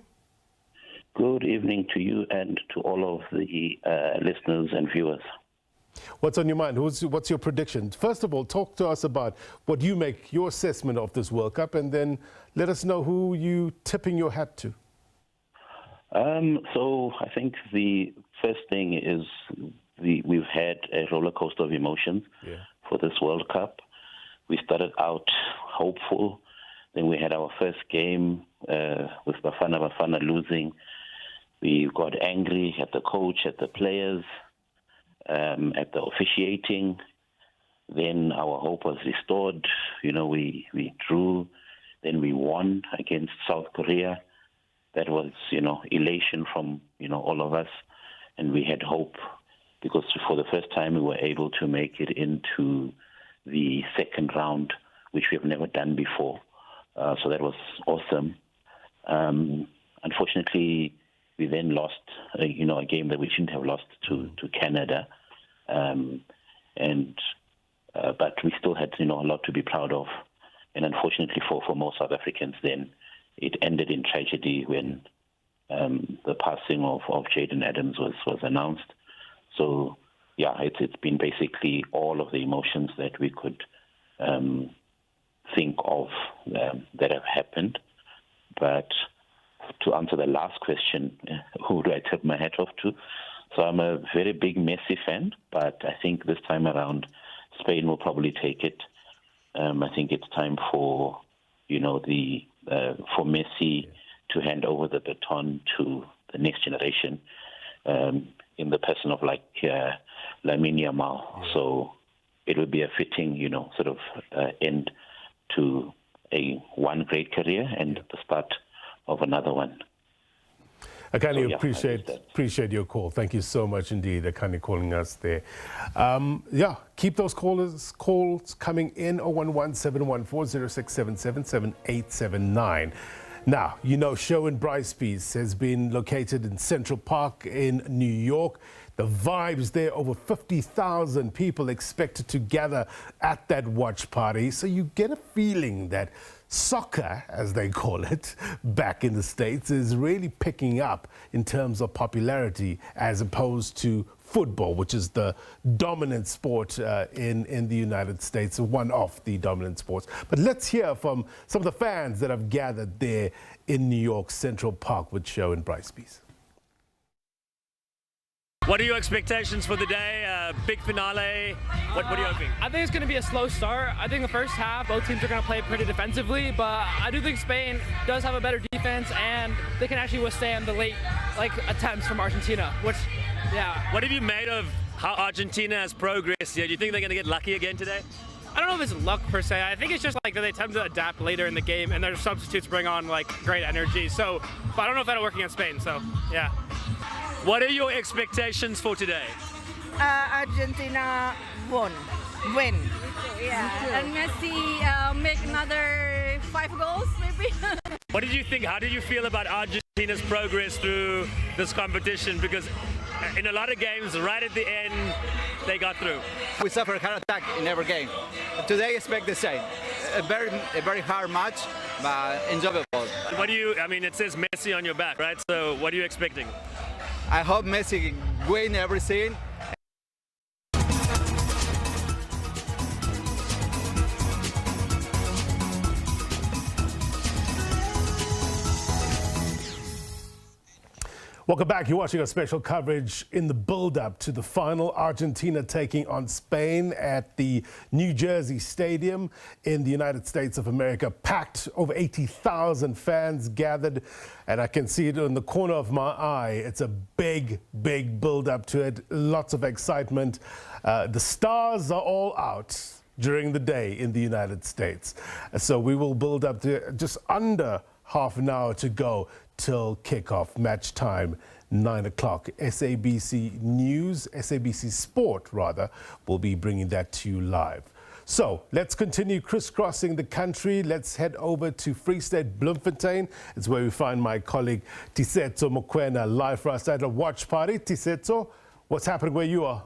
Good evening to you and to all of the listeners and viewers. What's on your mind? What's your prediction? First of all, talk to us about what you make your assessment of this World Cup, and then let us know who you tipping your hat to. So I think the first thing is we've had a roller coaster of emotions for this World Cup. We started out hopeful. Then we had our first game with Bafana losing. We got angry at the coach, at the players, at the officiating. Then our hope was restored. We drew. Then we won against South Korea. That was, elation from, all of us. And we had hope because for the first time we were able to make it into the second round, which we have never done before. So that was awesome. Unfortunately, we then lost, a game that we shouldn't have lost to Canada. But we still had, a lot to be proud of. And unfortunately for most South Africans then, it ended in tragedy when the passing of Jayden was announced. So, it's been basically all of the emotions that we could think of that have happened. But to answer the last question, who do I tip my hat off to? So I'm a very big Messi fan, but I think this time around Spain will probably take it. I think it's time for, for Messi to hand over the baton to the next generation in the person of Lamine Yamal. So it would be a fitting, end to one great career and the start of another one. Akani, appreciate your call. Thank you so much indeed, Akani, calling us there. Keep those calls coming in, 011-714-0677-7879. Now, Show and Bryce Peace has been located in Central Park in New York. The vibes there, over 50,000 people expected to gather at that watch party. So you get a feeling that soccer, as they call it, back in the States is really picking up in terms of popularity as opposed to football, which is the dominant sport in the United States, one of the dominant sports. But let's hear from some of the fans that have gathered there in New York Central Park with Show and Bryce Peace. What are your expectations for the day? Big finale. What are you hoping? I think it's going to be a slow start. I think the first half, both teams are going to play pretty defensively, but I do think Spain does have a better defense, and they can actually withstand the late attempts from Argentina, which, yeah. What have you made of how Argentina has progressed here? Do you think they're going to get lucky again today? I don't know if it's luck per se. I think it's just that they tend to adapt later in the game, and their substitutes bring on great energy. So, but I don't know if that'll work against Spain. So, yeah. What are your expectations for today? Argentina win. Yeah, and Messi make another 5 goals, maybe. What did you think? How did you feel about Argentina's progress through this competition? Because in a lot of games, right at the end, they got through. We suffer a heart attack in every game. Today, expect the same. A very hard match, but enjoyable. What do you? I mean, it says Messi on your back, right? So, what are you expecting? I hope Messi win everything. Welcome back. You're watching our special coverage in the build-up to the final. Argentina taking on Spain at the New Jersey Stadium in the United States of America. Packed, over 80,000 fans gathered, and I can see it in the corner of my eye. It's a big, big build-up to it. Lots of excitement. The stars are all out during the day in the United States. So we will build up to just under half an hour to go till kickoff, match time, 9 o'clock. SABC News, SABC Sport rather, will be bringing that to you live. So let's continue crisscrossing the country. Let's head over to Free State Bloemfontein. It's where we find my colleague Khanyiso Tshwaku live for us at a watch party. Khanyiso, what's happening where you are?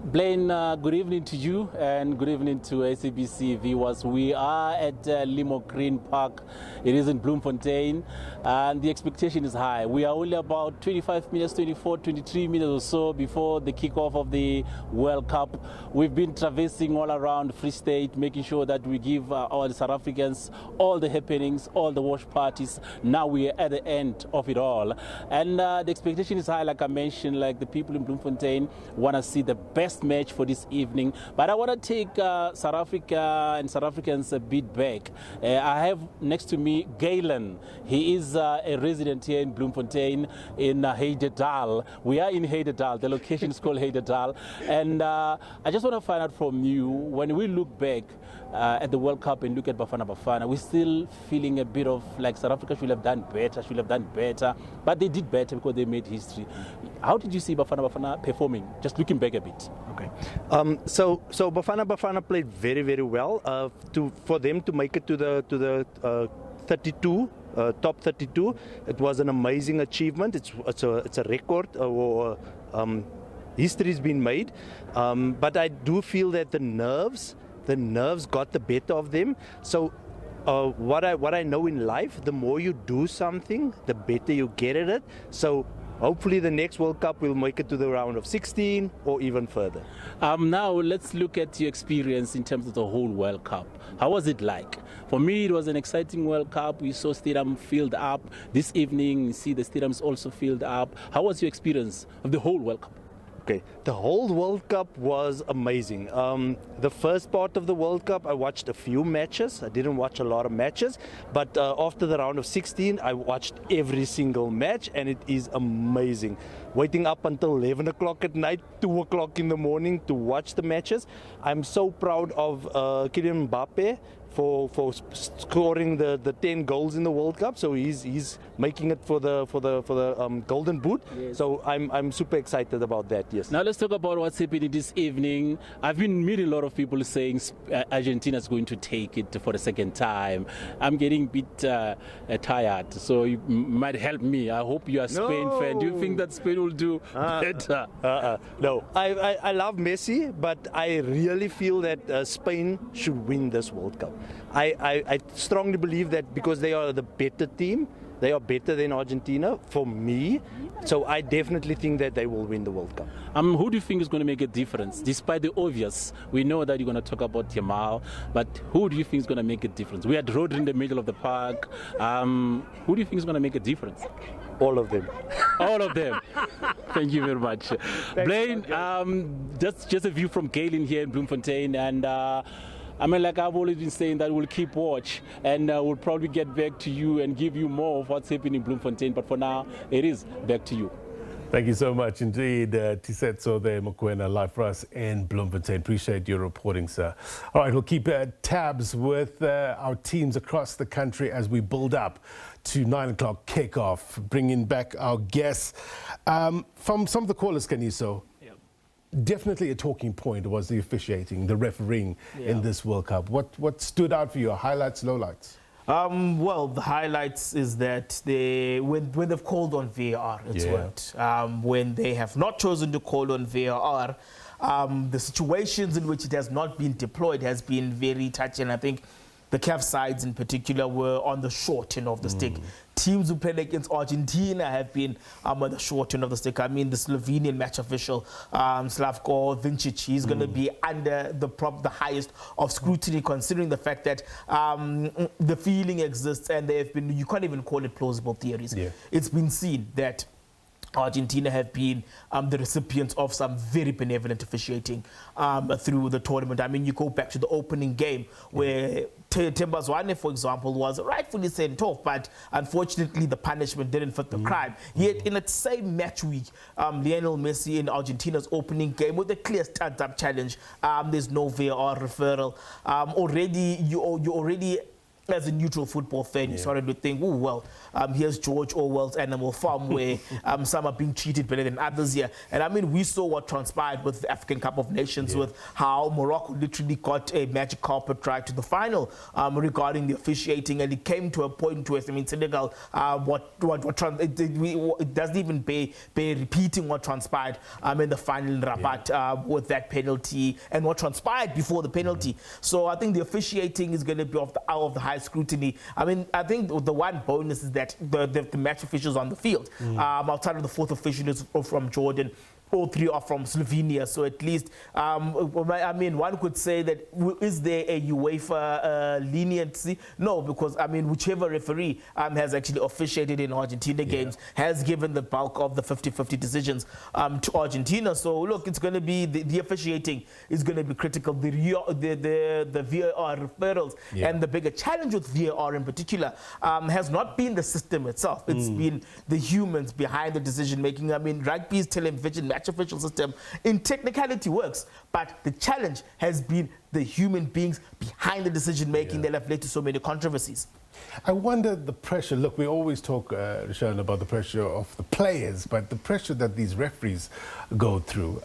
Blaine, good evening to you and good evening to SABC viewers. We are at Limo Green Park. It is in Bloemfontein and the expectation is high. We are only about 25 minutes, 23 minutes or so before the kickoff of the World Cup. We've been traversing all around Free State, making sure that we give all the South Africans all the happenings, all the watch parties. Now we are at the end of it all. And the expectation is high, like I mentioned, like the people in Bloemfontein want to see the best match for this evening. But I want to take South Africa and South Africans a bit back. I have next to me Jayden. He is a resident here in Bloemfontein in Heidedal. We are in Heidedal. The location is called Heidedal. And I just want to find out from you, when we look back at the World Cup and look at Bafana, we're still feeling a bit of like South Africa should have done better, but they did better because they made history. How did you see Bafana performing? Just looking back a bit. Okay. So Bafana played very, very well. For them to make it to the 32. Top 32. It was an amazing achievement. It's a record. History's been made. But I do feel that the nerves got the better of them. So what I know in life, the more you do something, the better you get at it. So hopefully the next World Cup will make it to the round of 16 or even further. Now let's look at your experience in terms of the whole World Cup. How was it like? For me, it was an exciting World Cup. We saw stadium filled up. This evening, you see the stadiums also filled up. How was your experience of the whole World Cup? Okay, the whole World Cup was amazing. The first part of the World Cup, I watched a few matches. I didn't watch a lot of matches, but after the round of 16, I watched every single match, and it is amazing. Waiting up until 11 o'clock at night, 2 o'clock in the morning to watch the matches. I'm so proud of Kylian Mbappe for scoring the 10 goals in the World Cup. So he's making it for the Golden Boot. Yes. So I'm super excited about that. Yes. Now let's talk about what's happening this evening. I've been meeting a lot of people saying Argentina is going to take it for the second time. I'm getting a bit tired, so you might help me. I hope you are a Spain fan. Do you think that Spain will do better? No, I love Messi, but I really feel that Spain should win this World Cup. I strongly believe that because they are the better team, they are better than Argentina for me. So I definitely think that they will win the World Cup. Who do you think is going to make a difference? Despite the obvious, we know that you're going to talk about Yamal, but who do you think is going to make a difference? We had Rodri in the middle of the park. Who do you think is going to make a difference? All of them. All of them. Thank you very much. Blaine, just a view from Galen here in Bloemfontein, and I mean, like I've always been saying, that we'll keep watch and we'll probably get back to you and give you more of what's happening in Bloemfontein. But for now, it is back to you. Thank you so much indeed, Tisetso there, Mokoena, live for us in Bloemfontein. Appreciate your reporting, sir. All right, we'll keep tabs with our teams across the country as we build up to 9 o'clock kickoff, bringing back our guests. From some of the callers, Khanyiso, definitely a talking point was the officiating, the refereeing in this World Cup. What stood out for you? Highlights, lowlights? Well, the highlights is that when they've called on VAR, it's worked. When they have not chosen to call on VAR, the situations in which it has not been deployed has been very touching. I think the CAF sides in particular were on the short end of the stick. Teams who played against Argentina have been on the short end of the stick. I mean, the Slovenian match official, Slavko Vincic, he's going to be under the highest of scrutiny, considering the fact that the feeling exists and there have been, you can't even call it plausible theories. It's been seen that Argentina have been the recipients of some very benevolent officiating through the tournament. I mean, you go back to the opening game where Themba Zwane, for example, was rightfully sent off, but unfortunately the punishment didn't fit the crime. Yet in that same match week, Lionel Messi in Argentina's opening game with a clear stand-up challenge, there's no VAR referral. You already as a neutral football fan, you started to think, oh, well, here's George Orwell's Animal Farm, where some are being treated better than others here. And I mean, we saw what transpired with the African Cup of Nations, with how Morocco literally got a magic carpet ride to the final regarding the officiating. And it came to a point where, I mean, Senegal, it doesn't even bear repeating what transpired in the final in Rabat with that penalty and what transpired before the penalty. So I think the officiating is going to be of the high scrutiny. I mean, I think the one bonus is that the match officials on the field, outside of the fourth official is from Jordan, all three are from Slovenia. So at least, I mean, one could say that, is there a UEFA leniency? No, because, I mean, whichever referee has actually officiated in Argentina games has given the bulk of the 50-50 decisions to Argentina. So, look, it's going to be, the officiating is going to be critical. The VAR referrals and the bigger challenge with VAR in particular has not been the system itself. It's been the humans behind the decision-making. I mean, rugby's television match official system in technicality works, but the challenge has been the human beings behind the decision making that have led to so many controversies. I wonder the pressure. Look, we always talk, Rishaan, about the pressure of the players, but the pressure that these referees go through.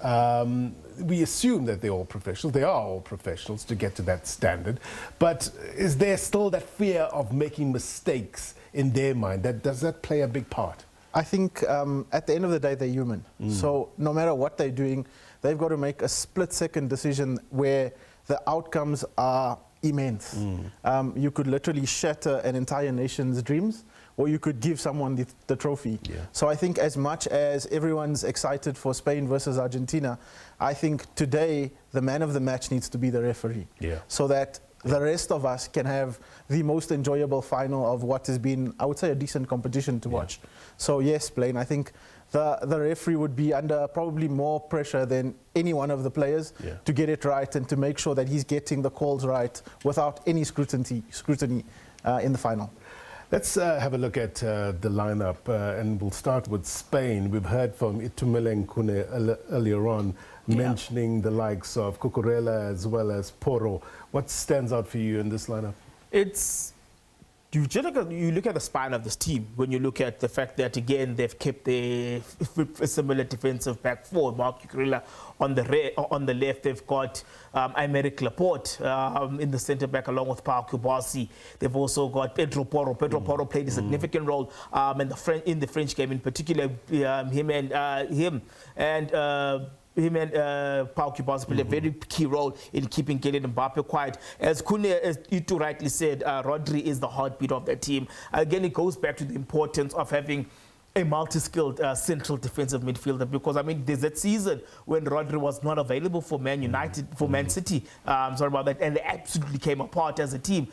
We assume that they're all professionals. They are all professionals to get to that standard. But is there still that fear of making mistakes in their mind? Does that play a big part? I think at the end of the day, they're human. So no matter what they're doing, they've got to make a split-second decision where the outcomes are immense. You could literally shatter an entire nation's dreams, or you could give someone the trophy. So I think as much as everyone's excited for Spain versus Argentina, I think today the man of the match needs to be the referee. So that the rest of us can have the most enjoyable final of what has been, I would say, a decent competition to watch. So yes, Blaine, I think the referee would be under probably more pressure than any one of the players to get it right and to make sure that he's getting the calls right without any scrutiny in the final. Let's have a look at the lineup, and we'll start with Spain. We've heard from Itumeleng Kune earlier on. mentioning the likes of Cucurella as well as Poro. What stands out for you in this lineup? You look at the spine of this team when you look at the fact that, again, they've kept a similar defensive back four. Mark Cucurella on the left. They've got Aymeric Laporte in the centre back along with Pau Kubasi. They've also got Pedro Porro. Pedro Porro played a significant role in the French game, in particular. Him and Pau Kubasi played a very key role in keeping Kylian Mbappe quiet. As Itu rightly said, Rodri is the heartbeat of that team. Again, it goes back to the importance of having a multi-skilled central defensive midfielder, because, I mean, there's that season when Rodri was not available for Man United, for Man City, sorry about that, and they absolutely came apart as a team.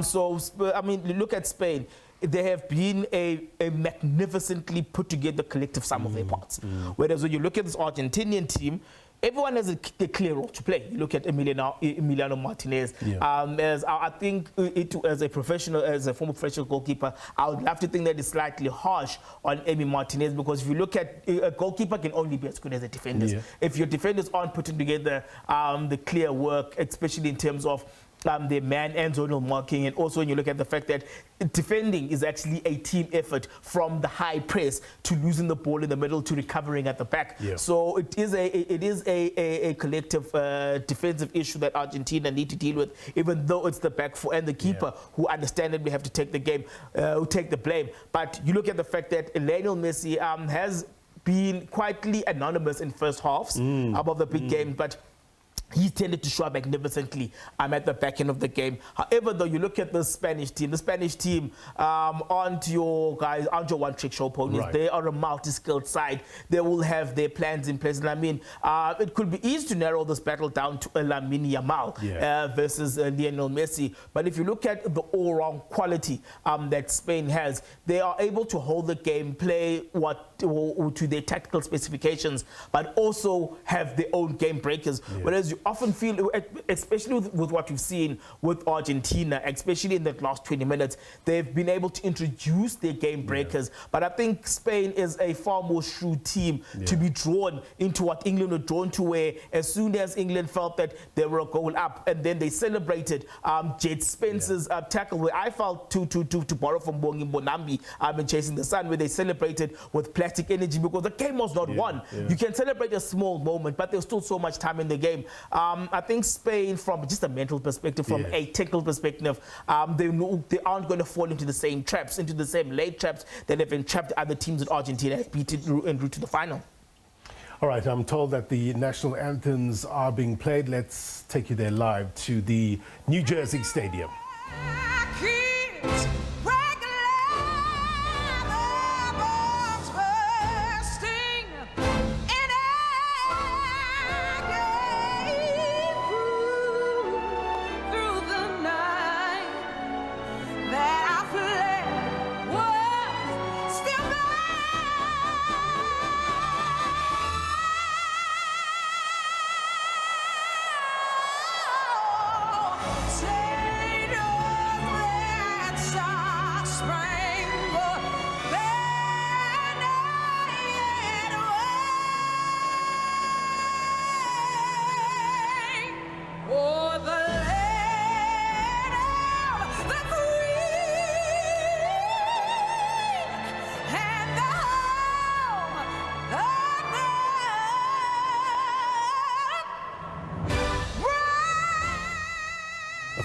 So, I mean, look at Spain. They have been a magnificently put together collective sum of their parts. Whereas when you look at this Argentinian team, everyone has a clear role to play. You look at Emiliano Martinez. As I think, as a former professional goalkeeper, I would have to think that it's slightly harsh on Emi Martinez, because if you look at a goalkeeper can only be as good as the defenders. If your defenders aren't putting together the clear work, especially in terms of their man and zonal marking, and also when you look at the fact that defending is actually a team effort, from the high press to losing the ball in the middle to recovering at the back. So it is a collective defensive issue that Argentina need to deal with, even though it's the back four and the keeper who understandably have to take the blame. But you look at the fact that Lionel Messi has been quietly anonymous in first halves above the big game, but he tended to show up magnificently at the back end of the game. However, though, you look at the Spanish team aren't your one-trick show ponies. They are a multi-skilled side. They will have their plans in place. And I mean, it could be easy to narrow this battle down to Lamine Yamal versus Lionel Messi. But if you look at the all-round quality that Spain has, they are able to hold the game, play to their tactical specifications, but also have their own game breakers. Whereas you often feel, especially with what we've seen with Argentina, especially in the last 20 minutes, they've been able to introduce their game breakers. But I think Spain is a far more shrewd team to be drawn into what England were drawn to, where as soon as England felt that they were a goal up, and then they celebrated Jed Spence's tackle, where I felt to borrow from Bongi Bonambi in Chasing the Sun, where they celebrated with plastic energy, because the game was not won. You can celebrate a small moment, but there's still so much time in the game. I think Spain, from just a mental perspective, from a technical perspective, they aren't going to fall into the same traps, into the same late traps that have entrapped other teams that Argentina have beaten en route to the final. All right, I'm told that the national anthems are being played. Let's take you there live to the New Jersey Stadium.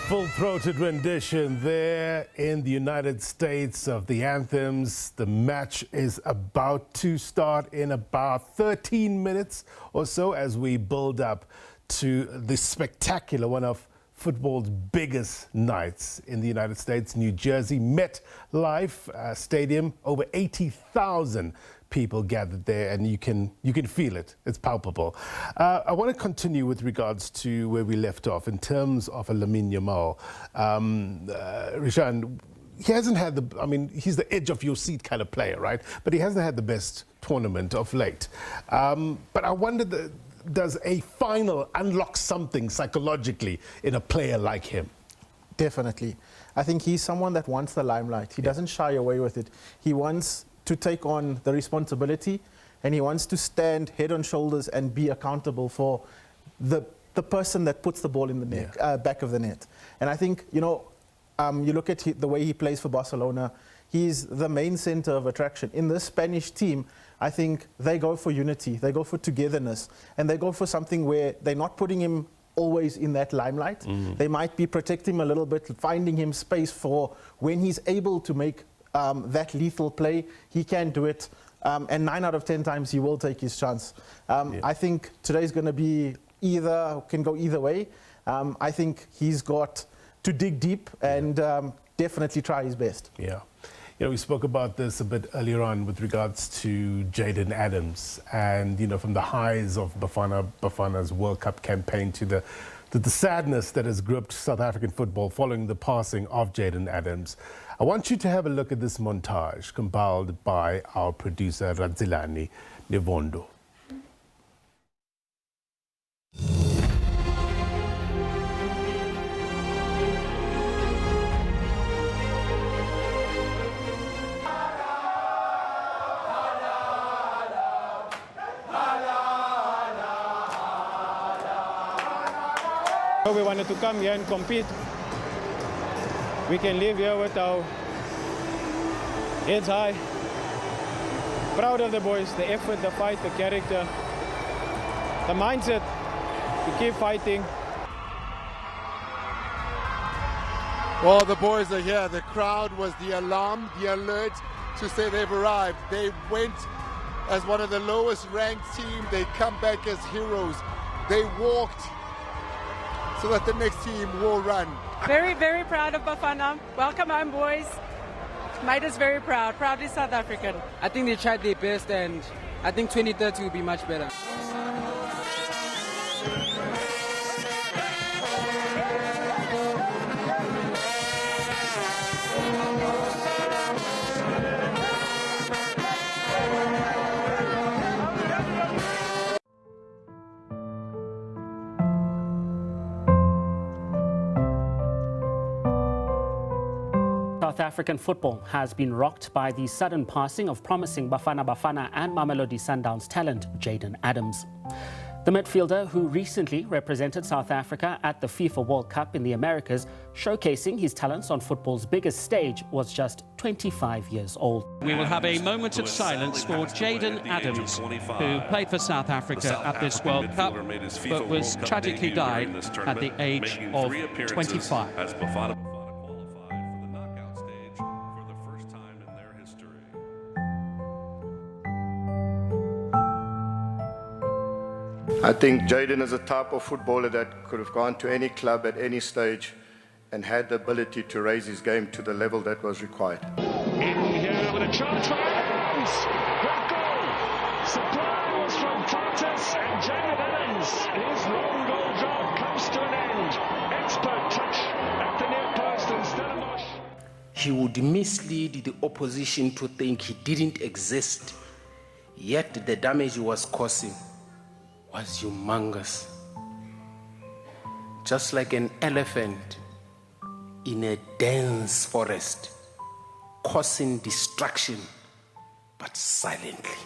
Full-throated rendition there in the United States of the anthems. The match is about to start in about 13 minutes or so as we build up to the spectacular, one of football's biggest nights in the United States, New Jersey, MetLife Stadium. Over 80,000 people gathered there, and you can feel it. It's palpable. I want to continue with regards to where we left off in terms of Lamine Yamal. Rishaan, he hasn't had he's the edge of your seat kind of player, right? But he hasn't had the best tournament of late. But I wonder, does a final unlock something psychologically in a player like him? Definitely. I think he's someone that wants the limelight. He doesn't shy away with it. He wants to take on the responsibility and he wants to stand head and shoulders and be accountable for the person that puts the ball in the net, back of the net. And I think, you know, you look at the way he plays for Barcelona, he's the main center of attraction. In this Spanish team, I think they go for unity, they go for togetherness, and they go for something where they're not putting him always in that limelight. They might be protecting him a little bit, finding him space for when he's able to make that lethal play, he can do it. And 9 out of 10 times he will take his chance. I think today's going to be can go either way. I think he's got to dig deep and definitely try his best. Yeah. You know, we spoke about this a bit earlier on with regards to Jayden Adams and, you know, from the highs of Bafana's World Cup campaign to the sadness that has gripped South African football following the passing of Jayden Adams. I want you to have a look at this montage compiled by our producer Radzilani Nevondo. We wanted to come here and compete. We can live here with our heads high. Proud of the boys, the effort, the fight, the character, the mindset to keep fighting. Well, the boys are here. The crowd was the alarm, the alert to say they've arrived. They went as one of the lowest ranked team. They come back as heroes. They walked so that the next team will run. Very, very proud of Bafana. Welcome home, boys. Made us very proud. Proudly South African. I think they tried their best, and I think 2030 will be much better. South African football has been rocked by the sudden passing of promising Bafana Bafana and Mamelodi Sundowns talent Jayden Adams. The midfielder, who recently represented South Africa at the FIFA World Cup in the Americas, showcasing his talents on football's biggest stage, was just 25 years old. We will have a moment of silence for Jayden Adams, who played for South Africa at this World Cup, but was tragically died at the age of 25. I think Jayden is a type of footballer that could have gone to any club at any stage and had the ability to raise his game to the level that was required. In here with a charge for Adams! What goal! Supply was from Tartus, and Jayden Adams, his long goal job comes to an end. Expert touch at the near post and Stellenbosch. He would mislead the opposition to think he didn't exist, yet the damage he was causing was humongous. Just like an elephant in a dense forest, causing destruction, but silently.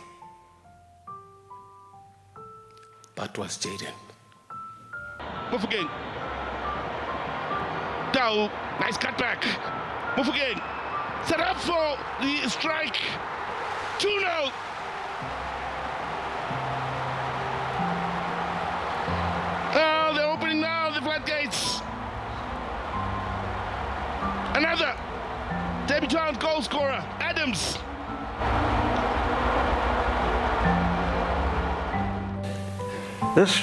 That was Jayden. Move again. Dow, nice cutback. Move again. Set up for the strike. 2-0. Oh, they're opening now, the floodgates. Another debutant goal scorer, Adams. This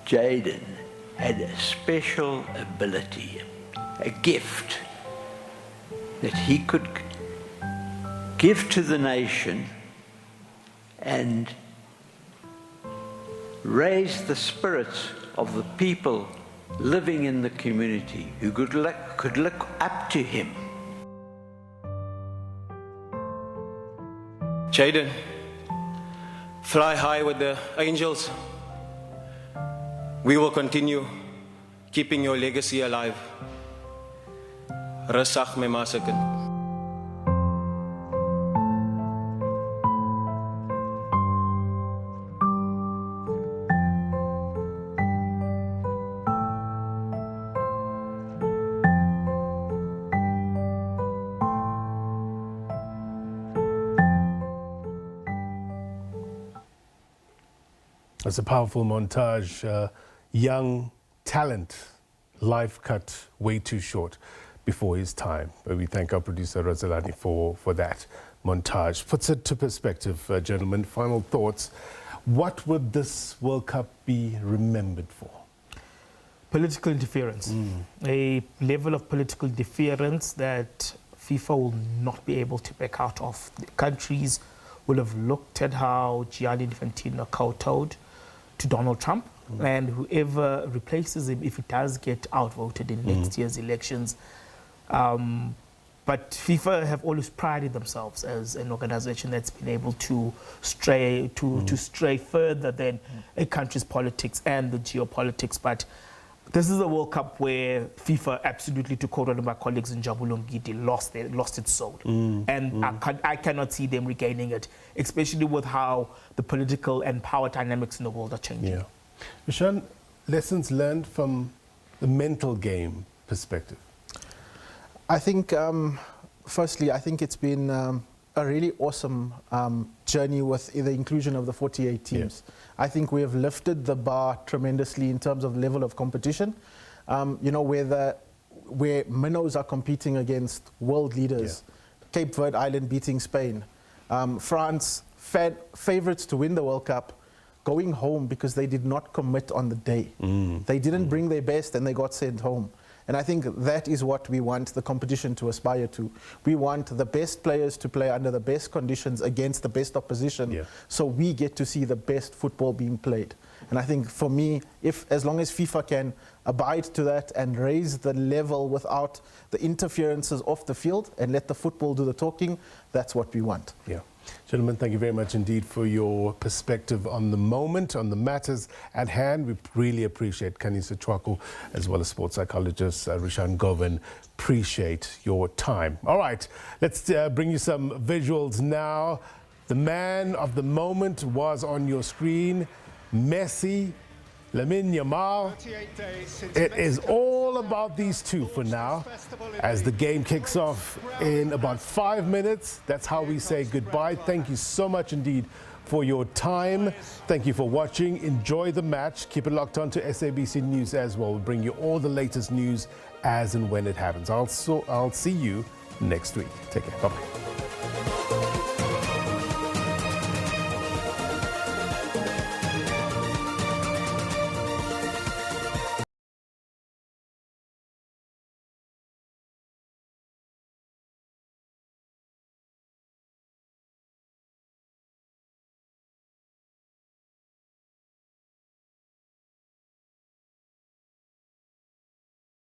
Jayden had a special ability, a gift that he could give to the nation and raise the spirits of the people living in the community who could look up to him. Jayden, fly high with the angels. We will continue keeping your legacy alive. Rusach my masakin. It's a powerful montage. Young talent, life cut way too short before his time. But we thank our producer Rosalani for that montage. Puts it to perspective, gentlemen. Final thoughts. What would this World Cup be remembered for? Political interference. A level of political interference that FIFA will not be able to back out of. The countries will have looked at how Gianni Infantino kowtowed to Donald Trump, and whoever replaces him, if he does get outvoted in next year's elections. But FIFA have always prided themselves as an organization that's been able to stray further than a country's politics and the geopolitics. But this is a World Cup where FIFA, absolutely, to quote one of my colleagues in Jabulo Ngidi, lost its soul. And I cannot see them regaining it, especially with how the political and power dynamics in the world are changing. Yeah. Rishaan, lessons learned from the mental game perspective? I think, firstly, I think it's been a really awesome journey with the inclusion of the 48 teams. Yeah. I think we have lifted the bar tremendously in terms of level of competition. You know, where minnows are competing against world leaders. Yeah. Cape Verde Island beating Spain. France, favorites to win the World Cup, going home because they did not commit on the day. They didn't bring their best and they got sent home. And I think that is what we want the competition to aspire to. We want the best players to play under the best conditions against the best opposition, so we get to see the best football being played. And I think for me, as long as FIFA can abide to that and raise the level without the interferences off the field and let the football do the talking, that's what we want. Yeah. Gentlemen, thank you very much indeed for your perspective on the moment, on the matters at hand. We really appreciate Khanyiso Tshwaku, as well as sports psychologist Rishaan Govind. Appreciate your time. All right, let's bring you some visuals now. The man of the moment was on your screen, Messi, Lamine Yamal. It is all about these two for now. As the game kicks off in about 5 minutes, that's how we say goodbye. Thank you so much indeed for your time. Thank you for watching. Enjoy the match. Keep it locked on to SABC News as well. We'll bring you all the latest news as and when it happens. I'll see you next week. Take care. Bye-bye.